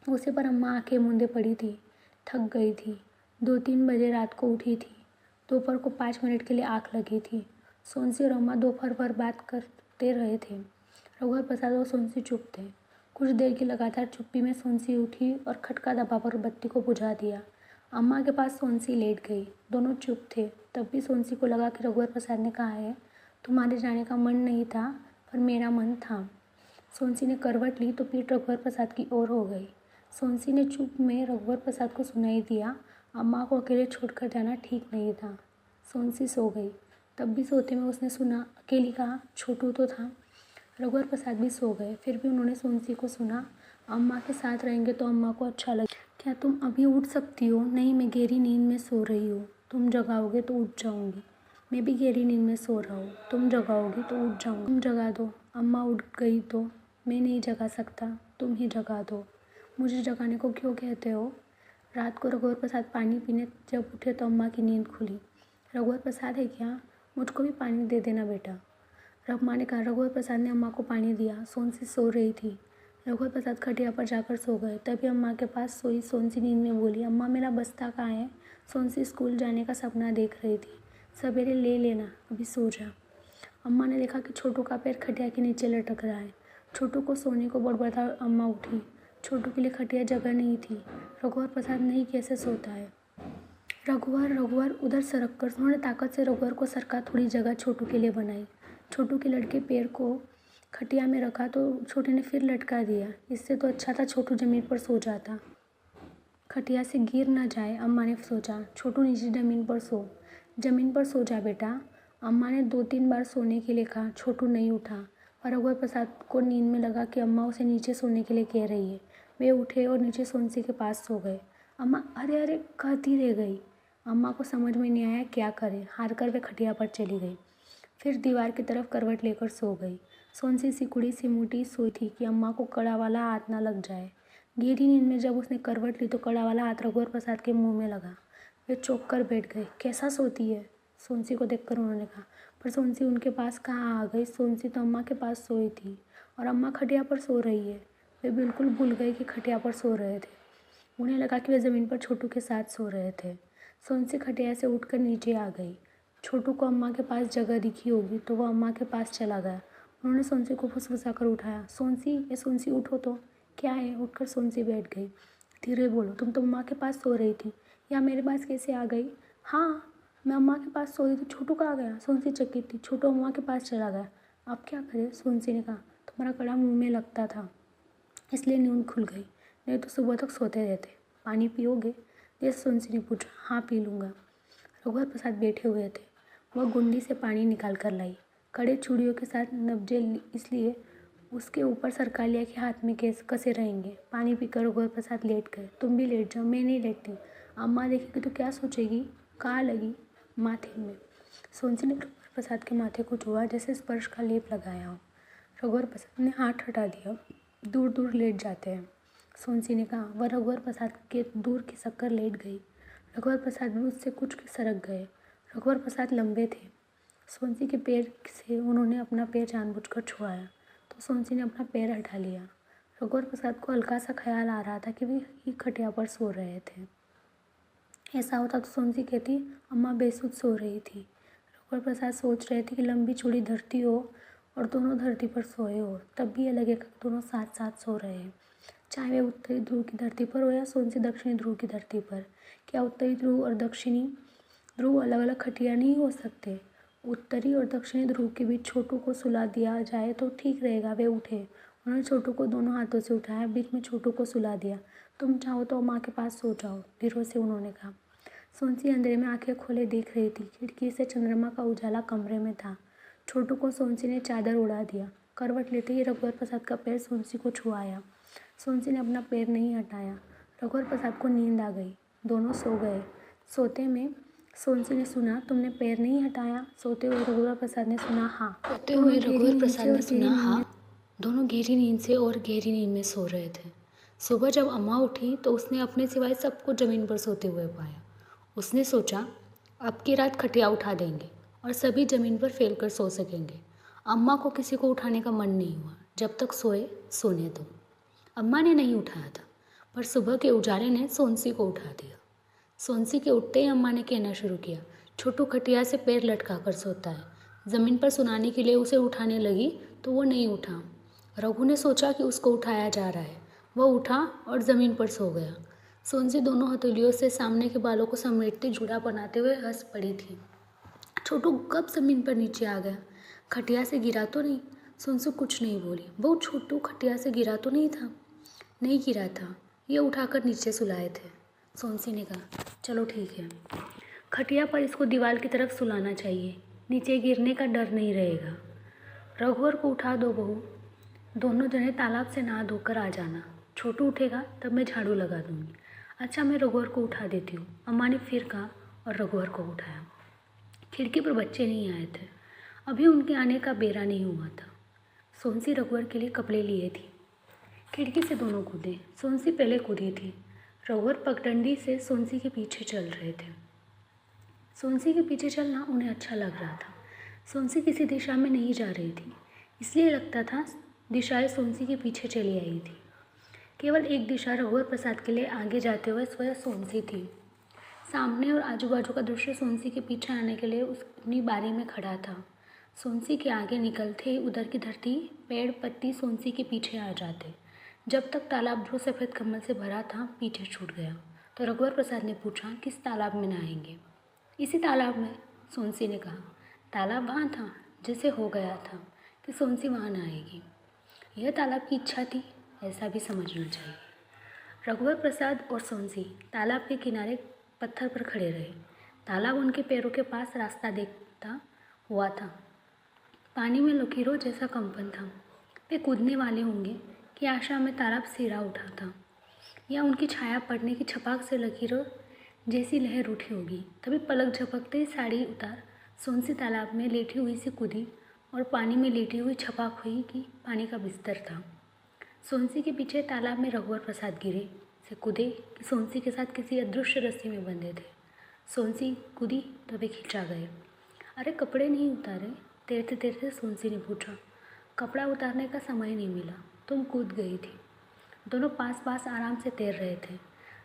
उसे पर अम्मा आंखें मूंदे पड़ी थी। थक गई थी। 2-3 बजे रात को उठी थी। दोपहर को 5 मिनट के लिए आँख लगी थी। सोनसी और अम्मा दोपहर भर बात करते रहे थे। रघुवर प्रसाद और सोनसी चुप थे। कुछ देर की लगातार चुप्पी में सोनसी उठी और खटका दबाकर बत्ती को बुझा दिया। अम्मा के पास सोनसी लेट गई। दोनों चुप थे। तब भी सोनसी को लगा कि रघुवर प्रसाद ने कहा है तुम्हारे जाने का मन नहीं था पर मेरा मन था। सोनसी ने करवट ली तो पीठ रघुवर प्रसाद की ओर हो गई। सोनसी ने चुप में रघुवर प्रसाद को सुनाई दिया अम्मा को अकेले छोड़कर जाना ठीक नहीं था। सोनसी सो गई। तब भी सोते में उसने सुना अकेली कहा छोटू तो था। रघुवर प्रसाद भी सो गए। फिर भी उन्होंने सोनसी को सुना अम्मा के साथ रहेंगे तो अम्मा को अच्छा लगे। क्या तुम अभी उठ सकती हो? नहीं मैं गहरी नींद में सो रही हूँ। तुम जगाओगे तो उठ जाऊँगी। मैं भी गहरी नींद में सो रहा हूँ। तुम जगाओगी तो उठ जाऊँगी। तुम जगा दो। अम्मा उठ गई तो मैं नहीं जगा सकता, तुम ही जगा दो। मुझे जगाने को क्यों कहते हो? रात को रघुवर प्रसाद पानी पीने जब उठे तो अम्मा की नींद खुली। रघुवर प्रसाद है क्या? मुझको भी पानी दे देना बेटा। अम्मा ने कहा। रघुवर प्रसाद ने अम्मा को पानी दिया। सोनसी सो रही थी। रघुवर प्रसाद खटिया पर जाकर सो गए। तभी अम्मा के पास सोई सोनसी नींद में बोली अम्मा मेरा बस्ता कहाँ है? सोनसी स्कूल जाने का सपना देख रही थी। सवेरे ले लेना, अभी सो जा। अम्मा ने देखा कि छोटू का पैर खटिया के नीचे लटक रहा है। छोटू को सोने को बड़बड़ा अम्मा उठी। छोटू के लिए खटिया जगह नहीं थी। रघुवर प्रसाद नहीं कैसे सोता है। रघुवर उधर सरक कर उन्होंने ताकत से रघुवर को सरका थोड़ी जगह छोटू के लिए बनाई। छोटू के लड़के पैर को खटिया में रखा तो छोटे ने फिर लटका दिया। इससे तो अच्छा था छोटू ज़मीन पर सो जाता, खटिया से गिर ना जाए। अम्मा ने सोचा छोटू नीचे ज़मीन पर सो जा बेटा। अम्मा ने 2-3 बार सोने के लिए कहा। छोटू नहीं उठा और रघुवर प्रसाद को नींद में लगा कि अम्मा उसे नीचे सोने के लिए कह रही है। वे उठे और नीचे सोनसी के पास सो गए। अम्मा अरे अरे कहती रह गई। अम्मा को समझ में नहीं आया क्या करे। हार कर वे खटिया पर चली गई। फिर दीवार की तरफ करवट लेकर सो गई। सोनसी सिकुड़ी सी मुटी सोई थी कि अम्मा को कड़ा वाला हाथ ना लग जाए। गहरी नींद में जब उसने करवट ली तो कड़ा वाला हाथ रघुवर प्रसाद के मुंह में लगा। वे चौंक कर बैठ गए। कैसा सोती है? सोनसी को देखकर उन्होंने कहा। पर सोनसी उनके पास कहाँ आ गई? सोनसी तो अम्मा के पास सोई थी और अम्मा खटिया पर सो रही है। वे बिल्कुल भूल गए कि खटिया पर सो रहे थे। उन्हें लगा कि वे ज़मीन पर छोटू के साथ सो रहे थे। सोनसी खटिया से उठकर नीचे आ गई। छोटू को अम्मा के पास जगह दिखी होगी तो वह अम्मा के पास चला गया। उन्होंने सोनसी को फुसफुसा कर उठाया। सोनसी उठो तो। क्या है? उठकर सोनसी बैठ गई। धीरे बोलो, तुम तो अम्मा के पास सो रही थी, या मेरे पास कैसे आ गई? हाँ मैं अम्मा के पास सो रही थी, छोटू कहाँ गया? सोनसी चकित थी। छोटू अम्मा के पास चला गया। अब क्या करे? सोनसी ने कहा। तुम्हारा कड़ा मुँह में लगता था इसलिए नींद खुल गई, नहीं तो सुबह तक सोते रहते। पानी पियोगे? जैसे सोनसी ने पूछा। हाँ पी लूँगा। रघुवर प्रसाद बैठे हुए थे। वह गुंडी से पानी निकाल कर लाई। कड़े चूड़ियों के साथ नब्जे इसलिए उसके ऊपर सरका लिया कि हाथ में कसे रहेंगे। पानी पीकर रघुवर प्रसाद लेट गए। तुम भी लेट जाओ। मैं नहीं लेटती। अम्मा देखेगी तो क्या सोचेगी? कहाँ लगी? माथे में। सोनसी ने रघुवर प्रसाद के माथे को छुआ जैसे स्पर्श का लेप लगाया हो। रघुवर प्रसाद ने हाथ हटा दिया। दूर दूर लेट जाते हैं, सोनसी ने कहा। वह रघुवर प्रसाद के दूर खिसक कर लेट गई। रघुवर प्रसाद भी उससे कुछ सरक गए। रघुवर प्रसाद लंबे थे। सोनसी के पैर से उन्होंने अपना पैर जानबूझकर छुआया तो सोनसी ने अपना पैर हटा लिया। रघुवर प्रसाद को हल्का सा ख्याल आ रहा था कि वे ही खटिया पर सो रहे थे। ऐसा होता तो सोनसी कहती अम्मा बेसुध सो रही थी। रघुवर प्रसाद सोच रहे थे कि लंबी चूड़ी धरती हो और दोनों धरती पर सोए हो, तब भी ये लगे कि दोनों साथ साथ सो रहे हैं। चाहे वे उत्तरी ध्रुव की धरती पर हो या सोनसी दक्षिणी ध्रुव की धरती पर। क्या उत्तरी ध्रुव और दक्षिणी ध्रुव अलग अलग खटिया नहीं हो सकते? उत्तरी और दक्षिणी ध्रुव के बीच छोटू को सुला दिया जाए तो ठीक रहेगा। वे उठे, उन्होंने छोटू को दोनों हाथों से उठाया, बीच में छोटू को सुला दिया। तुम चाहो तो माँ के पास सो जाओ, धीरे से उन्होंने कहा। सोनसी अंधेरे में आंखें खोले देख रही थी। खिड़की से चंद्रमा का उजाला कमरे में था। छोटू को सोनसी ने चादर उड़ा दिया। करवट लेते ही रघुवर प्रसाद का पैर सोनसी को छुआया। सोनसी ने अपना पैर नहीं हटाया। रघुवर प्रसाद को नींद आ गई। दोनों सो गए। सोते में सोनसी ने सुना, तुमने पैर नहीं हटाया? सोते हुए रघुवर प्रसाद ने सुना, हाँ। सोते हुए रघुवर प्रसाद ने सुना, हाँ। दोनों गहरी नींद से और गहरी नींद में सो रहे थे। सुबह जब अम्मा उठी तो उसने अपने सिवाय सबको ज़मीन पर सोते हुए पाया। उसने सोचा, अब की रात खटिया उठा देंगे और सभी ज़मीन पर फैल कर सो सकेंगे। अम्मा को किसी को उठाने का मन नहीं हुआ। जब तक सोए सोने दो। अम्मा ने नहीं उठाया था, पर सुबह के उजाले ने सोनसी को उठा दिया। सोनसी के उठते ही अम्मा ने कहना शुरू किया, छोटू खटिया से पैर लटका कर सोता है। ज़मीन पर सुलाने के लिए उसे उठाने लगी तो वो नहीं उठा। रघु ने सोचा कि उसको उठाया जा रहा है। वह उठा और ज़मीन पर सो गया। सोनसी दोनों हथेलियों से सामने के बालों को समेटते जुड़ा बनाते हुए हंस पड़ी थी। छोटू कब ज़मीन पर नीचे आ गया? खटिया से गिरा तो नहीं? सोनसी कुछ नहीं बोली। वो छोटू खटिया से गिरा तो नहीं था? नहीं गिरा था, ये उठाकर नीचे सुलाए थे। सोनसी ने कहा, चलो ठीक है, खटिया पर इसको दीवार की तरफ सुलाना चाहिए, नीचे गिरने का डर नहीं रहेगा। रघुवर को उठा दो बहू, दोनों जने तालाब से नहा धोकर आ जाना। छोटू उठेगा तब मैं झाड़ू लगा दूंगी। अच्छा, मैं रघुवर को उठा देती हूँ, अम्मा ने फिर कहा और रघुवर को उठाया। खिड़की पर बच्चे नहीं आए थे। अभी उनके आने का बेरा नहीं हुआ था। सोनसी रघुवर के लिए कपड़े लिए थी। खिड़की से दोनों कूदे। सोनसी पहले कूदी थी। रघुवर पगडंडी से सोनसी के पीछे चल रहे थे। सोनसी के पीछे चलना उन्हें अच्छा लग रहा था। सोनसी किसी दिशा में नहीं जा रही थी, इसलिए लगता था दिशाएं सोनसी के पीछे चली आई थी। केवल एक दिशा रघुवर प्रसाद के लिए आगे जाते हुए स्वयं सोनसी थी। सामने और आजू बाजू का दृश्य सोनसी के पीछे आने के लिए उस अपनी बारी में खड़ा था। सोनसी के आगे निकलते ही उधर की धरती, पेड़ पत्ती सोनसी के पीछे आ जाते। जब तक तालाब जो सफ़ेद कमल से भरा था पीछे छूट गया तो रघुवर प्रसाद ने पूछा, किस तालाब में नहाएंगे? इसी तालाब में, सोनसी ने कहा। तालाब वहाँ था जिसे हो गया था कि सोनसी वहाँ नहाएगी। यह तालाब की इच्छा थी, ऐसा भी समझना चाहिए। रघुवर प्रसाद और सोनसी तालाब के किनारे पत्थर पर खड़े रहे। तालाब उनके पैरों के पास रास्ता देखता हुआ था। पानी में लकीरों जैसा कंपन था। वे कूदने वाले होंगे कि आशा में तालाब सिरा उठा था, या उनकी छाया पड़ने की छपाक से लकीरों जैसी लहर उठी होगी। तभी पलक झपकते ही साड़ी उतार सोनसी तालाब में लेटी हुई सी कूदी और पानी में लेटी हुई छपाक हुई कि पानी का बिस्तर था। सोनसी के पीछे तालाब में रघुवर प्रसाद गिरे से कूदे कि सोनसी के साथ किसी अदृश्य रस्सी में बंधे थे। सोनसी कूदी तो वे खींचा गए। अरे कपड़े नहीं उतारे? तैरते तैरते सोनसी ने पूछा। कपड़ा उतारने का समय नहीं मिला, तुम कूद गई थी। दोनों पास पास आराम से तैर रहे थे,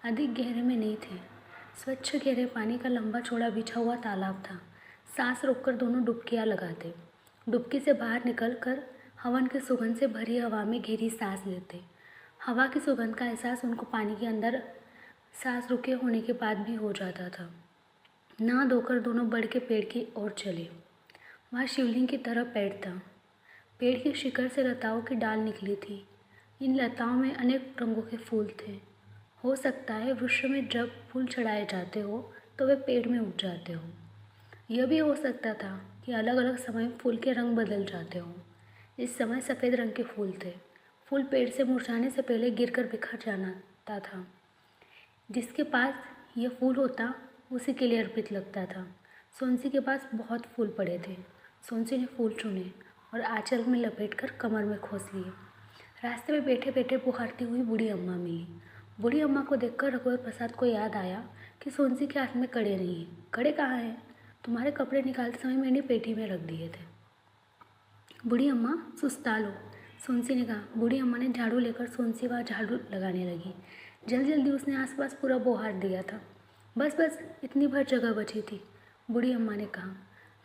अधिक गहरे में नहीं थे। स्वच्छ गहरे पानी का लंबा चौड़ा बिछा हुआ तालाब था। सांस रोककर दोनों डुबकियां लगाते। डुबकी से बाहर निकलकर हवन की सुगंध से भरी हवा में गहरी सांस लेते। हवा की सुगंध का एहसास उनको पानी के अंदर सांस रुके होने के बाद भी हो जाता था। नहा धोकर दोनों बढ़ के पेड़ की ओर चले। वहाँ शिवलिंग की तरह पेड़ था। पेड़ की शिखर से लताओं की डाल निकली थी। इन लताओं में अनेक रंगों के फूल थे। हो सकता है वृक्ष में जब फूल चढ़ाए जाते हो तो वे पेड़ में उग जाते हो। यह भी हो सकता था कि अलग अलग समय फूल के रंग बदल जाते हों। इस समय सफ़ेद रंग के फूल थे। फूल पेड़ से मुरझाने से पहले गिरकर बिखर जाता था। जिसके पास यह फूल होता उसी के लिए अर्पित लगता था। सोनसी के पास बहुत फूल पड़े थे। सोनसी ने फूल चुने और आंचल में लपेटकर कमर में खोस लिए। रास्ते में बैठे बैठे पुकारती हुई बूढ़ी अम्मा मिली। बूढ़ी अम्मा को देखकर रघुवर प्रसाद को याद आया कि सोनसी के हाथ में कड़े नहीं हैं। कड़े कहाँ हैं? तुम्हारे कपड़े निकालते समय मैंने पेटी में रख दिए थे। बूढ़ी अम्मा सुस्ता लो, सोनसी ने कहा। बूढ़ी अम्मा ने झाड़ू लेकर सोनसी वहाँ झाड़ू लगाने लगी। जल्दी जल्दी उसने आसपास पूरा बौहार दिया था। बस बस, इतनी भर जगह बची थी, बूढ़ी अम्मा ने कहा।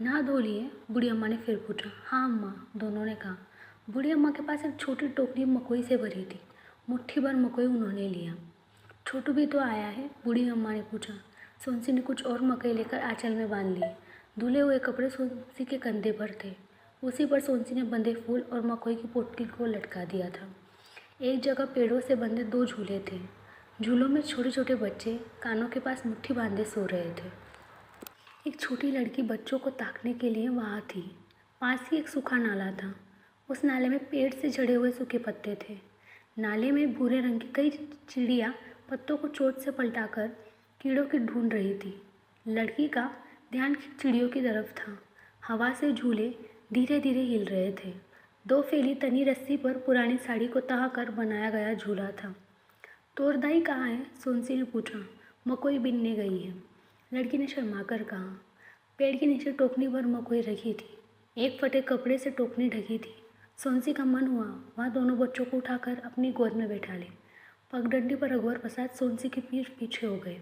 नहा धो लिए? बूढ़ी अम्मा ने फिर पूछा। हाँ अम्मा, दोनों ने कहा। बूढ़ी अम्मा के पास एक छोटी टोकरी मकोई से भरी थी। मुट्ठी भर मकोई उन्होंने लिया। छोटू भी तो आया है? बूढ़ी अम्मा ने पूछा। सोनसी ने कुछ और मकई लेकर आंचल में बांध लिए। धुले हुए कपड़े सोनसी के कंधे पर थे। उसी पर सोनसी ने बंधे फूल और मकोई की पोटली को लटका दिया था। एक जगह पेड़ों से बंधे 2 झूले थे। झूलों में छोटे छोटे बच्चे कानों के पास मुट्ठी बांधे सो रहे थे। एक छोटी लड़की बच्चों को ताकने के लिए वहाँ थी। पास ही एक सूखा नाला था। उस नाले में पेड़ से झड़े हुए सूखे पत्ते थे। नाले में भूरे रंग की कई चिड़िया पत्तों को चोट से पलटाकर कीड़ों की ढूंढ रही थी। लड़की का ध्यान चिड़ियों की तरफ था। हवा से झूले धीरे धीरे हिल रहे थे। 2 फैली तनी रस्सी पर पुरानी साड़ी को तह कर बनाया गया झूला था। तोरदाई कहाँ है? सोनसी ने पूछा। मकोई बिनने गई है, लड़की ने शर्मा कर कहा। पेड़ के नीचे टोकनी भर मकोई रखी थी। एक फटे कपड़े से टोकनी ढकी थी। सोनसी का मन हुआ वह दोनों बच्चों को उठाकर अपनी गोद में बैठा ले। पगडंडी पर रघुवर प्रसाद सोनसी के पीठ पीछे हो गए।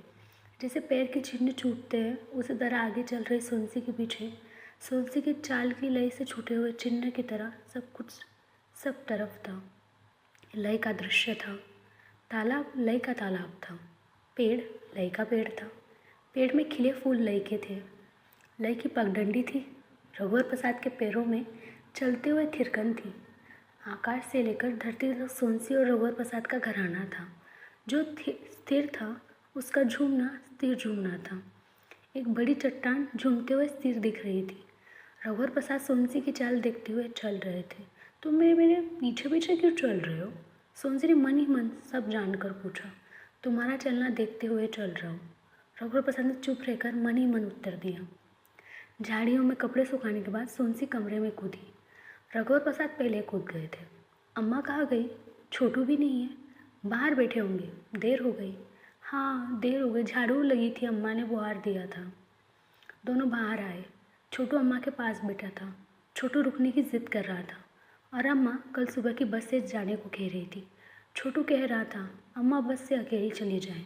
जैसे पैर के चिन्ह छूटते हैं उसी तरह आगे चल रही सोनसी के पीछे सोनसी की चाल की लय से छूटे हुए चिन्ह की तरह सब कुछ सब तरफ था। लय का दृश्य था। तालाब लय का तालाब था। पेड़ लय का पेड़ था। पेड़ में खिले फूल लय के थे। लय की पगडंडी थी। रघुवर प्रसाद के पैरों में चलते हुए थिरकन थी। आकाश से लेकर धरती तक सोनसी और रघुवर प्रसाद का घराना था। जो स्थिर था उसका झूमना स्थिर झूमना था। एक बड़ी चट्टान झूमते हुए स्थिर दिख रही थी। रघुवर प्रसाद सोनसी की चाल देखते हुए चल रहे थे। तुम मेरे पीछे पीछे क्यों चल रहे हो? सोनसी ने मन ही मन सब जानकर पूछा। तुम्हारा चलना देखते हुए चल रहा हूँ, रघुवर प्रसाद ने चुप रहकर मन ही मन उत्तर दिया। झाड़ियों में कपड़े सुखाने के बाद सोनसी कमरे में कूदी। रघुवर प्रसाद पहले कूद गए थे। अम्मा कहाँ गई? छोटू भी नहीं है, बाहर बैठे होंगे, देर हो गई। हाँ देर हो गई, झाड़ू लगी थी, अम्मा ने बुहार दिया था। दोनों बाहर आए। छोटू अम्मा के पास बैठा था। छोटू रुकने की जिद कर रहा था और अम्मा कल सुबह की बस से जाने को कह रही थी। छोटू कह रहा था अम्मा बस से अकेली चली जाए,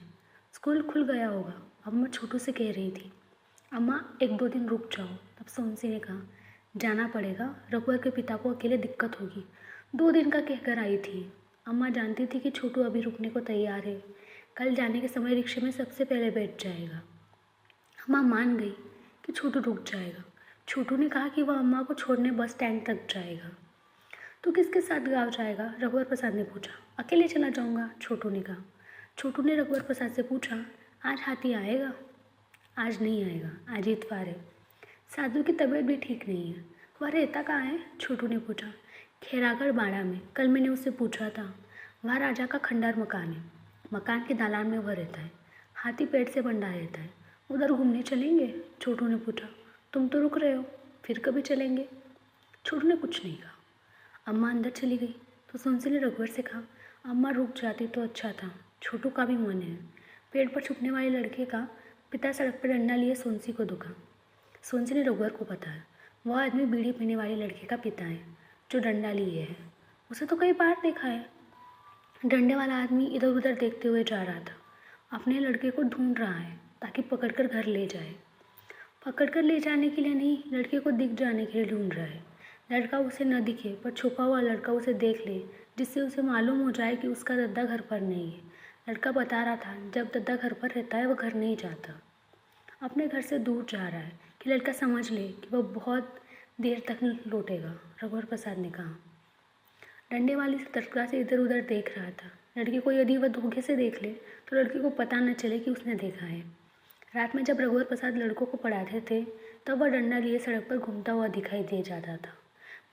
स्कूल खुल गया होगा। अम्मा छोटू से कह रही थी अम्मा 1-2 दिन रुक जाओ। तब सोनसी ने कहा जाना पड़ेगा, रघुवर के पिता को अकेले दिक्कत होगी। 2 दिन का कहकर आई थी। अम्मा जानती थी कि छोटू अभी रुकने को तैयार है। कल जाने के समय रिक्शे में सबसे पहले बैठ जाएगा। अम्मा मान गई कि छोटू रुक जाएगा। छोटू ने कहा कि वह अम्मा को छोड़ने बस स्टैंड तक जाएगा। तो किसके साथ गाँव जाएगा? रघुवर प्रसाद ने पूछा। अकेले चला जाऊँगा, छोटू ने कहा। छोटू ने रघुवर प्रसाद से पूछा आज हाथी आएगा? आज नहीं आएगा, आज इतवार है। साधु की तबीयत भी ठीक नहीं है। वह रहता कहाँ है? छोटू ने पूछा। खैरागढ़ बाड़ा में, कल मैंने उससे पूछा था। वहाँ राजा का खंडहर मकान है। मकान के दालान में वह रहता है। हाथी पेड़ से बंधा रहता है। उधर घूमने चलेंगे? छोटू ने पूछा। तुम तो रुक रहे हो, फिर कभी चलेंगे? छोटू ने कुछ नहीं कहा। अम्मा अंदर चली गई तो सोनसी ने रघुवर से कहा अम्मा रुक जाती तो अच्छा था, छोटू का भी मन है। पेड़ पर छुपने वाले लड़के का पिता सड़क पर डंडा लिए सोनसी को दुखा। सोनसी ने रघुवर को बताया वह आदमी बीड़ी पीने वाले लड़के का पिता है जो डंडा लिए है। उसे तो कई बार देखा है। डंडे वाला आदमी इधर उधर देखते हुए जा रहा था। अपने लड़के को ढूंढ रहा है ताकि पकड़कर घर ले जाए। पकड़कर ले जाने के लिए नहीं, लड़के को दिख जाने के लिए ढूंढ रहा है। लड़का उसे न दिखे पर छुपा हुआ लड़का उसे देख ले, जिससे उसे मालूम हो जाए कि उसका दद्दा घर पर नहीं है। लड़का बता रहा था जब दद्दा घर पर रहता है वह घर नहीं जाता, अपने घर से दूर जा रहा है कि लड़का समझ ले कि वह बहुत देर तक लौटेगा। रघुवर प्रसाद ने कहा। डंडे वाली सतर्कता से इधर उधर देख रहा था। लड़के को यदि वह धोखे से देख ले तो लड़के को पता न चले कि उसने देखा है। रात में जब रघुवर प्रसाद लड़कों को पढ़ाते थे तब वह डंडा लिए सड़क पर घूमता हुआ दिखाई दे जाता था।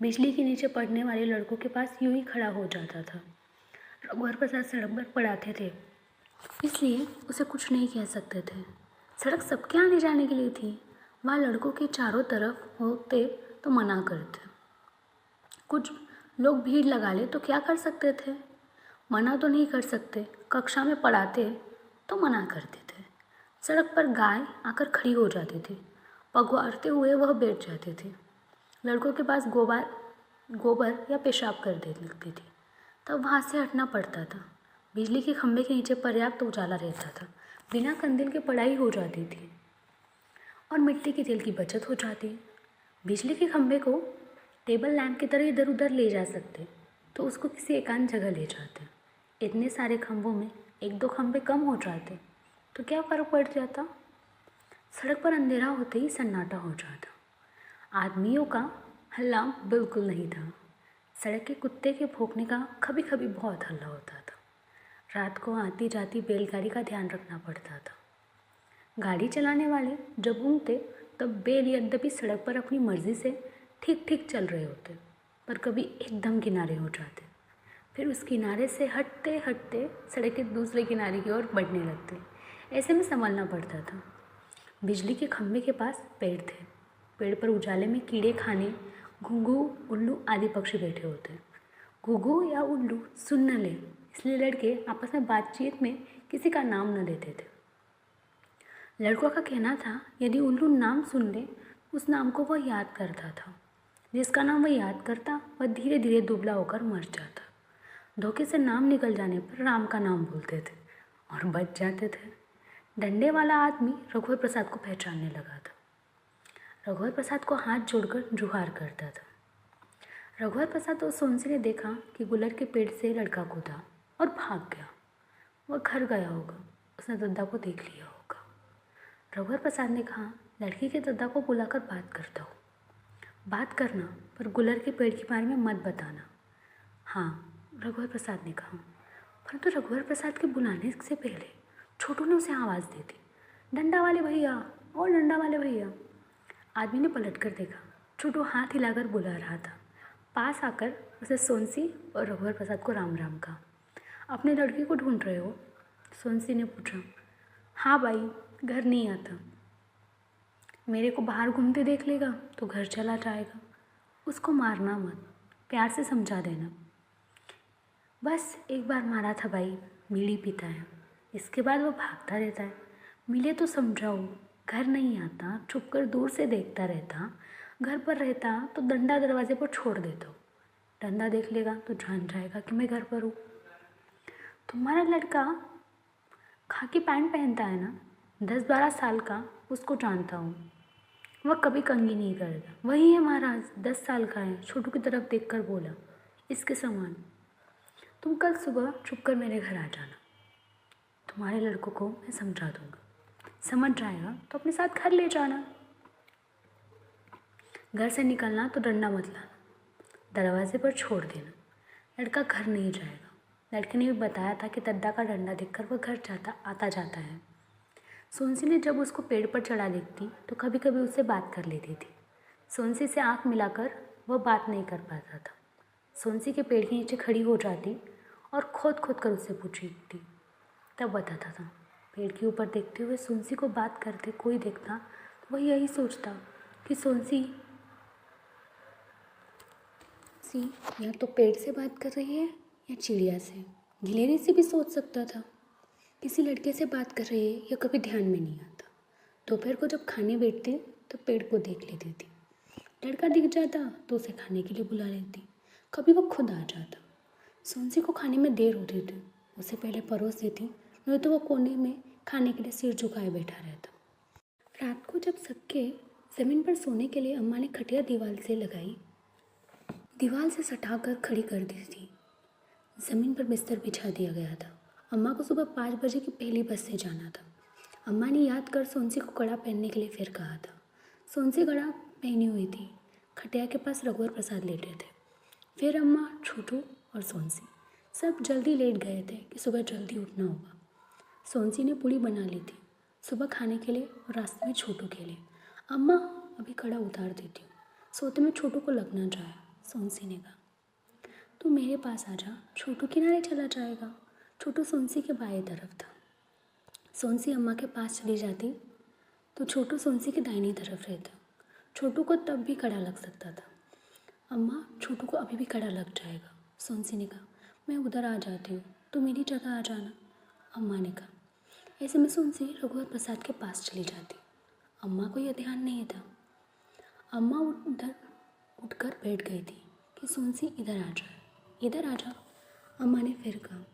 बिजली के नीचे पढ़ने वाले लड़कों के पास यूं ही खड़ा हो जाता था। रघुवर प्रसाद सड़क पर पढ़ाते थे इसलिए उसे कुछ नहीं कह सकते थे। सड़क सबके आने जाने के लिए थी। वहाँ लड़कों के चारों तरफ होते तो मना करते। कुछ लोग भीड़ लगा ले तो क्या कर सकते थे? मना तो नहीं कर सकते। कक्षा में पढ़ाते तो मना करते थे। सड़क पर गाय आकर खड़ी हो जाती थी। पगवारते हुए वह बैठ जाते थे। लड़कों के पास गोबर या पेशाब कर देती लगती थी तब वहाँ से हटना पड़ता था। बिजली के खंभे के नीचे पर्याप्त उजाला रहता था। बिना कंदील के पढ़ाई हो जाती थी और मिट्टी के तेल की बचत हो जाती। बिजली के खंभे को टेबल लैंप की तरह इधर उधर ले जा सकते तो उसको किसी एकांत जगह ले जाते। इतने सारे खंभों में एक दो खंभे कम हो जाते तो क्या फ़र्क पड़ जाता। सड़क पर अंधेरा होते ही सन्नाटा हो जाता। आदमियों का हल्ला बिल्कुल नहीं था। सड़क के कुत्ते के भौंकने का कभी कभी बहुत हल्ला होता था। रात को आती जाती बैलगाड़ी का ध्यान रखना पड़ता था। गाड़ी चलाने वाले जब ऊँगते तब बैल यद्यपि सड़क पर अपनी मर्जी से ठीक ठीक चल रहे होते, पर कभी एकदम किनारे हो जाते। फिर उस किनारे से हटते हटते सड़क के दूसरे किनारे की ओर बढ़ने लगते। ऐसे में संभलना पड़ता था। बिजली के खंभे के पास पेड़ थे। पेड़ पर उजाले में कीड़े खाने घुंघू, उल्लू आदि पक्षी बैठे होते। घुघू या उल्लू सुन न ले, इसलिए लड़के आपस में बातचीत में किसी का नाम न लेते थे। लड़कों का कहना था यदि उल्लू नाम सुन ले, उस नाम को वह याद करता था। जिसका नाम वह याद करता वह धीरे धीरे दुबला होकर मर जाता। धोखे से नाम निकल जाने पर राम का नाम बोलते थे और बच जाते थे। डंडे वाला आदमी रघुवर प्रसाद को पहचानने लगा था। रघुवर प्रसाद को हाथ जोड़कर जुहार करता था। रघुवर प्रसाद और सोनसी ने देखा कि गुलर के पेड़ से लड़का कूदा और भाग गया। वह घर गया होगा, उसने दद्दा को देख लिया होगा। रघुवर प्रसाद ने कहा, लड़की के दद्दा को बुलाकर बात करता हूँ। बात करना, पर गुलर के पेड़ के बारे में मत बताना। हाँ, रघुवर प्रसाद ने कहा। परंतु रघुवर प्रसाद के बुलाने से पहले छोटू ने उसे आवाज़ दी थी, डंडा वाले भैया, और डंडा वाले भैया। आदमी ने पलट कर देखा। छोटू हाथ हिलाकर बुला रहा था। पास आकर उसे सोनसी और रघुवर प्रसाद को राम राम कहा। अपने लड़की को ढूंढ रहे हो? सोनसी ने पूछा। हाँ भाई, घर नहीं आता। मेरे को बाहर घूमते देख लेगा तो घर चला जाएगा। उसको मारना मत, प्यार से समझा देना। बस एक बार मारा था भाई, बीड़ी पीता है, इसके बाद वो भागता रहता है। मिले तो समझाओ, घर नहीं आता, छुपकर दूर से देखता रहता। घर पर रहता तो डंडा दरवाजे पर छोड़ देता हूँ। डंडा देख लेगा तो जान जाएगा कि मैं घर पर हूँ। तुम्हारा लड़का खाकी पैंट पहनता है ना, 10-12 साल का, उसको जानता हूँ। वह कभी कंघी नहीं करेगा। वही है महाराज, 10 साल का है। छोटू की तरफ देखकर बोला, इसके समान। तुम कल सुबह छुपकर मेरे घर आ जाना। तुम्हारे लड़कों को मैं समझा दूँगा। समझ जाएगा तो अपने साथ घर ले जाना। घर से निकलना तो डंडा मत लाना, दरवाजे पर छोड़ देना। लड़का घर नहीं जाएगा। लड़के ने भी बताया था कि दद्दा का डंडा देखकर वह घर आता जाता है। सोनसी ने जब उसको पेड़ पर चढ़ा देखती तो कभी कभी उससे बात कर लेती थी। सोनसी से आंख मिलाकर वह बात नहीं कर पाता था। सोनसी के पेड़ के नीचे खड़ी हो जाती और खोद खोद कर उससे पूछती, तब बताता था। पेड़ के ऊपर देखते हुए सोनसी को बात करते कोई देखता तो वह यही सोचता कि सोनसी या तो पेड़ से बात कर रही है या चिड़िया से। गिलहरी से भी सोच सकता था। किसी लड़के से बात कर रही है या कभी ध्यान में नहीं आता। दोपहर को जब खाने बैठती तो पेड़ को देख लेती थी। लड़का दिख जाता तो उसे खाने के लिए बुला लेती। कभी वो खुद आ जाता। सोनसी को खाने में देर होती थी, उसे पहले परोस देती, नहीं तो वो कोने में खाने के लिए सिर झुकाए बैठा रहता। रात को जब सबके ज़मीन पर सोने के लिए अम्मा ने खटिया दीवार से सटाकर खड़ी कर दी थी। ज़मीन पर बिस्तर बिछा दिया गया था। अम्मा को सुबह 5 बजे की पहली बस से जाना था। अम्मा ने याद कर सोनसी को कड़ा पहनने के लिए फिर कहा था। सोनसी कड़ा पहनी हुई थी। खटिया के पास रघुवर प्रसाद लेटे थे। फिर अम्मा, छोटू और सोनसी सब जल्दी लेट गए थे कि सुबह जल्दी उठना होगा। सोनसी ने पूड़ी बना ली थी, सुबह खाने के लिए और रास्ते में छोटू के लिए। अम्मा, अभी कड़ा उतार देती हूँ, सोते में छोटू को लग ना जाए। सोनसी ने कहा, तू मेरे पास आ जा, छोटू किनारे चला जाएगा। छोटू सोनसी के बाएं तरफ था। सोनसी अम्मा के पास चली जाती तो छोटू सोनसी की दाहिनी तरफ रहता। छोटू को तब भी कड़ा लग सकता था। अम्मा, छोटू को अभी भी कड़ा लग जाएगा। सोनसी ने कहा, मैं उधर आ जाती हूँ, तो मेरी जगह आ जाना। अम्मा ने कहा। ऐसे में सोनसी रघुवर प्रसाद के पास चली जाती। अम्मा को यह ध्यान नहीं था। अम्मा उठकर बैठ गई थी कि सोनसी इधर आ जाए, इधर आ जा। अम्मा ने फिर कहा।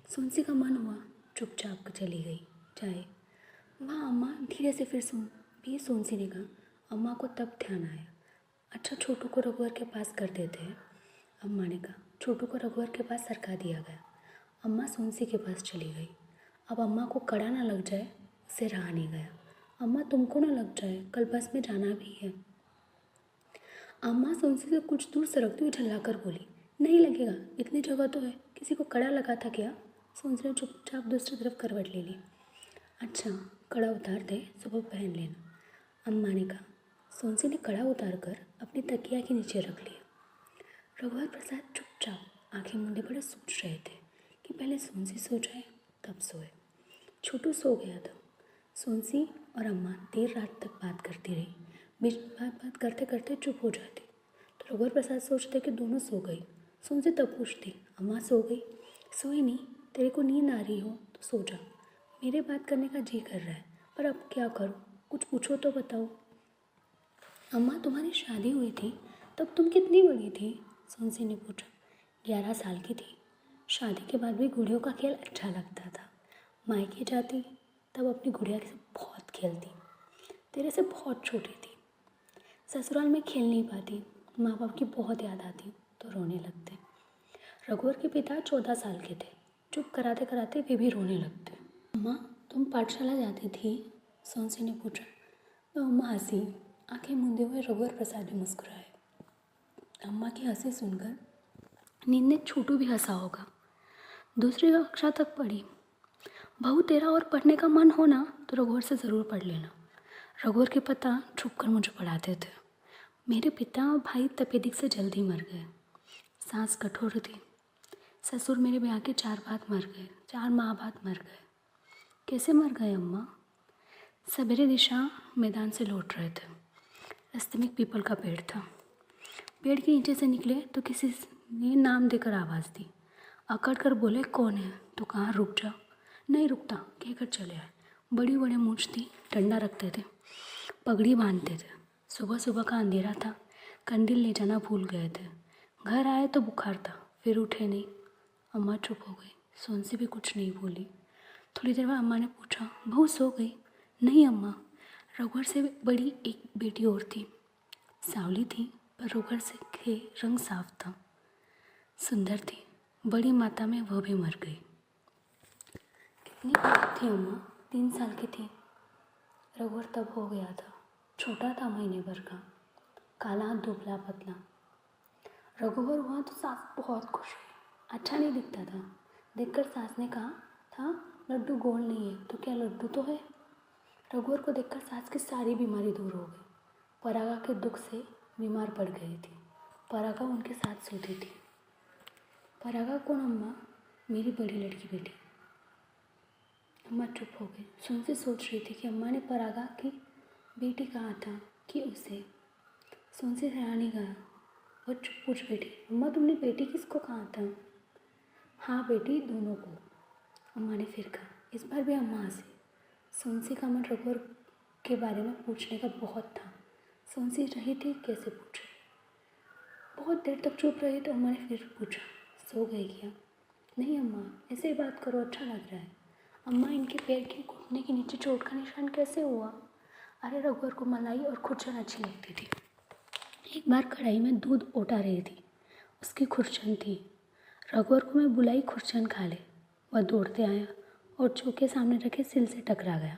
सोनसी का मन हुआ, चुपचाप चली गई जाए। वहाँ अम्मा धीरे से फिर सोनसी ने कहा। अम्मा को तब ध्यान आया, अच्छा, छोटू को रघुवर के पास कर देते हैं। अम्मा ने कहा। छोटू को रघुवर के पास सरका दिया गया। अम्मा सोनसी के पास चली गई। अब अम्मा को कड़ा ना लग जाए, उससे रहा नहीं गया। अम्मा तुमको ना लग जाए, कल बस में जाना भी है। अम्मा सोनसी से कुछ दूर सरकती हुई झल्लाकर बोली, नहीं लगेगा, इतनी जगह तो है, किसी को कड़ा लगा था क्या? सोनसी ने चुपचाप दूसरी तरफ करवट ले ली। अच्छा, कड़ा उतार दे, सुबह पहन लेना, अम्मा ने कहा। सोनसी ने कड़ा उतार कर अपनी तकिया के नीचे रख लिया। रघुवर प्रसाद चुपचाप आंखें मूंदे बड़े सोच रहे थे कि पहले सोनसी सो जाए तब सोए। छोटू सो गया था। सोनसी और अम्मा देर रात तक बात करती रही। बीच में बात करते करते चुप हो जाती तो रघुवर प्रसाद सोचते कि दोनों सो गई। सोनसी तब पूछती, अम्मा सो गई? सोई नहीं, तेरे को नींद आ रही हो तो सो जा। मेरे बात करने का जी कर रहा है, पर अब क्या करूँ, कुछ पूछो तो बताओ। अम्मा, तुम्हारी शादी हुई थी तब तुम कितनी बड़ी थी? सोनसी ने पूछा। 11 साल की थी। शादी के बाद भी गुड़ियों का खेल अच्छा लगता था। मायके जाती तब अपनी गुड़िया से बहुत खेलती। तेरे से बहुत छोटी थी। ससुराल में खेल नहीं पाती, माँ बाप की बहुत याद आती तो रोने लगते। रघुवर के पिता 14 साल के थे। चुप कराते कराते वे भी रोने लगते। अम्मा, तुम पाठशाला जाती थी? सोनसी ने पूछा। तो अम्मा हंसी। आंखें मूंदे हुए रघुवर प्रसाद भी मुस्कुराए। अम्मा की हंसी सुनकर नींद ने छोटू भी हंसा होगा। दूसरी कक्षा तक पढ़ी। बहू, तेरा और पढ़ने का मन हो ना तो रघुवर से ज़रूर पढ़ लेना। रघुवर के पिता छुप कर मुझे पढ़ाते थे। मेरे पिता और भाई तपेदिक से जल्दी मर गए। सास कठोर थी। ससुर मेरे ब्याह के 4 बाद मर गए, 4 माह बाद मर गए। कैसे मर गए अम्मा? सवेरे दिशा मैदान से लौट रहे थे। रास्ते में एक पीपल का पेड़ था। पेड़ के नीचे से निकले तो किसी ने नाम देकर आवाज़ दी। अकड़ कर बोले, कौन है? तो कहाँ, रुक जाओ। नहीं रुकता, कहकर चले आए। बड़ी बड़ी मूंछ थी, डंडा रखते थे, पगड़ी बांधते थे। सुबह सुबह का अंधेरा था, कंडील ले जाना भूल गए थे। घर आए तो बुखार था, फिर उठे नहीं। अम्मा चुप हो गई। सोनसी भी कुछ नहीं बोली। थोड़ी देर बाद अम्मा ने पूछा, बहू सो गई? नहीं अम्मा, रघुवर से बड़ी एक बेटी और थी। सांवली थी पर रघुवर से के रंग साफ था। सुंदर थी। बड़ी माता में वह भी मर गई। कितनी थी अम्मा? 3 साल की थी। रघुवर तब हो गया था। छोटा था, महीने भर का, काला दुबला पतला। रघुवर हुआ तो सास बहुत खुश हुई। अच्छा नहीं दिखता था। देखकर सास ने कहा था, लड्डू गोल नहीं है तो क्या लड्डू तो है। रघुवर को देखकर सास की सारी बीमारी दूर हो गई। परागा के दुख से बीमार पड़ गई थी। परागा उनके साथ सोती थी। परागा कौन अम्मा? मेरी बड़ी लड़की बेटी। अम्मा चुप हो गई। सोनसी सोच रही थी कि अम्मा ने परागा की बेटी कहा था कि उसे। सोनसी से नहीं गया। वह चुप पूछ बैठी, अम्मा तुमने बेटी किसको कहा था? हाँ बेटी, दोनों को, अम्मा ने फिर कहा। इस बार भी अम्मा हंसी। सोनसी का मन रघुवर के बारे में पूछने का बहुत था। सोनसी रही थी कैसे पूछे। बहुत देर तक चुप रही तो अम्मा ने फिर पूछा, सो गई क्या? नहीं अम्मा, ऐसे ही बात करो, अच्छा लग रहा है। अम्मा, इनके पैर के घुटने के नीचे चोट का निशान कैसे हुआ? अरे रघुवर को मलाई और खुरचन अच्छी लगती थी। एक बार कढ़ाई में दूध ओटा रही थी, उसकी खुरचन थी। रघुवर को मैं बुलाई, खुरचन खा ले। वह दौड़ते आया और चौके सामने रखे सिल से टकरा गया।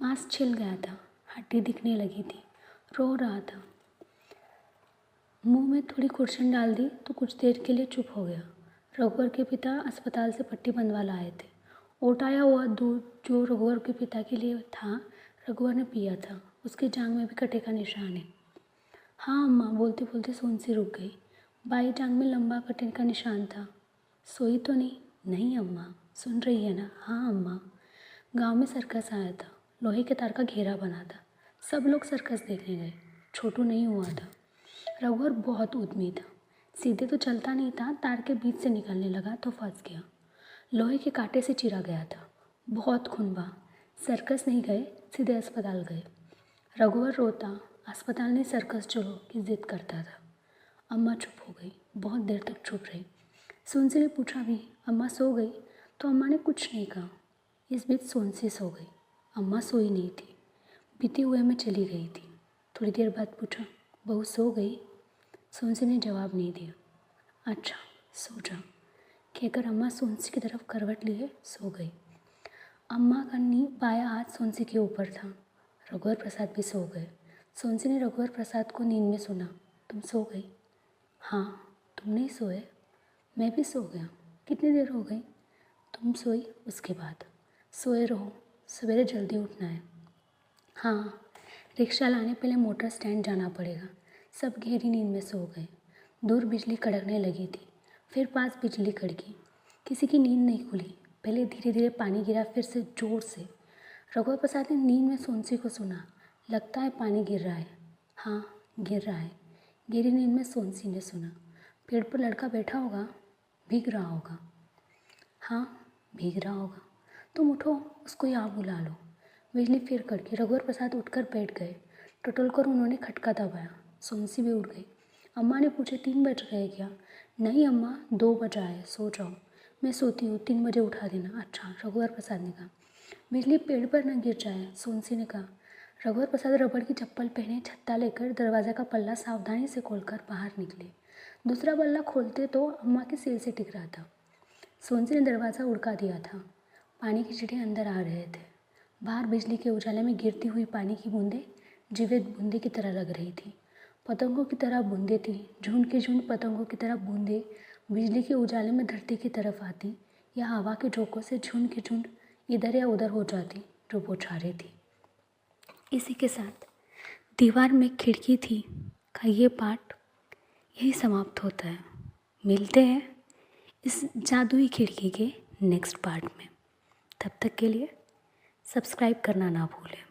मांस छिल गया था, हड्डी दिखने लगी थी। रो रहा था। मुंह में थोड़ी खुरचन डाल दी तो कुछ देर के लिए चुप हो गया। रघुवर के पिता अस्पताल से पट्टी बंधवा लाए थे। ओटाया हुआ दूध जो रघुवर के पिता के लिए था, रघुवर ने पिया था। उसकी जांघ में भी कटे का निशान है। हाँ अम्मा, बोलते बोलते सोनसी रुक गई। बाई जांघ में लंबा कटे का निशान था। सोई तो नहीं? नहीं अम्मा। सुन रही है ना? हाँ अम्मा। गांव में सर्कस आया था। लोहे के तार का घेरा बना था। सब लोग सर्कस देखने गए। छोटू नहीं हुआ था। रघुवर बहुत उद्यमी था। सीधे तो चलता नहीं था, तार के बीच से निकलने लगा तो फंस गया। लोहे के कांटे से चिरा गया था। बहुत खून बहा। सर्कस नहीं गए, सीधे अस्पताल गए। रघुवर रोता, अस्पताल नहीं सर्कस चलो की जिद करता था। अम्मा चुप हो गई। बहुत देर तक चुप रही। सोनसी ने पूछा भी, अम्मा सो गई? तो अम्मा ने कुछ नहीं कहा। इस बीच सोनसी सो गई। अम्मा सोई नहीं थी, बीते हुए में चली गई थी। थोड़ी देर बाद पूछा, बहू सो गई? सोनसी ने जवाब नहीं दिया। अच्छा, सो जा, कहकर अम्मा सोनसी की तरफ करवट लिए सो गई। अम्मा का बायां हाथ सोनसी के ऊपर था। रघुवर प्रसाद भी सो गए। सोनसी ने रघुवर प्रसाद को नींद में सुना। तुम सो गई? हाँ। तुम नहीं सोए? मैं भी सो गया। कितनी देर हो गई? तुम सोई उसके बाद। सोए रहो, सवेरे जल्दी उठना है। हाँ, रिक्शा लाने पहले मोटर स्टैंड जाना पड़ेगा। सब गहरी नींद में सो गए। दूर बिजली कड़कने लगी थी, फिर पास बिजली कड़की। किसी की नींद नहीं खुली। पहले धीरे धीरे पानी गिरा, फिर से ज़ोर से। रघुवर प्रसाद ने नींद में सोनसी को सुना। लगता है पानी गिर रहा है। हाँ, गिर रहा है। गहरी नींद में सोनसी ने सुना। पेड़ पर लड़का बैठा होगा, भीग रहा होगा। हाँ, भीग रहा होगा। तुम उठो, उसको यहाँ बुला लो। बिजली फिर कड़की। रघुवर प्रसाद उठकर बैठ गए। टटोल कर उन्होंने खटका दबाया। सोनसी भी उठ गई। अम्मा ने पूछे 3 बज गए क्या? नहीं अम्मा, 2 बजा है, सो जाओ। मैं सोती हूँ, 3 बजे उठा देना। अच्छा, रघुवर प्रसाद ने कहा। बिजली पेड़ पर न गिर जाए, सोनसी ने कहा। रघुवर प्रसाद रबड़ की चप्पल पहने छत्ता लेकर दरवाज़ा का पल्ला सावधानी से खोलकर बाहर निकले। दूसरा पल्ला खोलते तो अम्मा के सिर से टिक रहा था। सोनसी ने दरवाज़ा उड़का दिया था। पानी की छींटे अंदर आ रहे थे। बाहर बिजली के उजाले में गिरती हुई पानी की बूंदें जीवित बूंदे की तरह लग रही थी। पतंगों की तरह बूंदें थी। झुंड के झुंड पतंगों की तरह बूंदें बिजली के उजाले में धरती की तरफ आती या हवा के झोंकों से झुंड के झुंड इधर या उधर हो जाती जो बौछारें थी। इसी के साथ दीवार में खिड़की थी का ये पार्ट यही समाप्त होता है। मिलते हैं इस जादुई खिड़की के नेक्स्ट पार्ट में। तब तक के लिए सब्सक्राइब करना ना भूलें।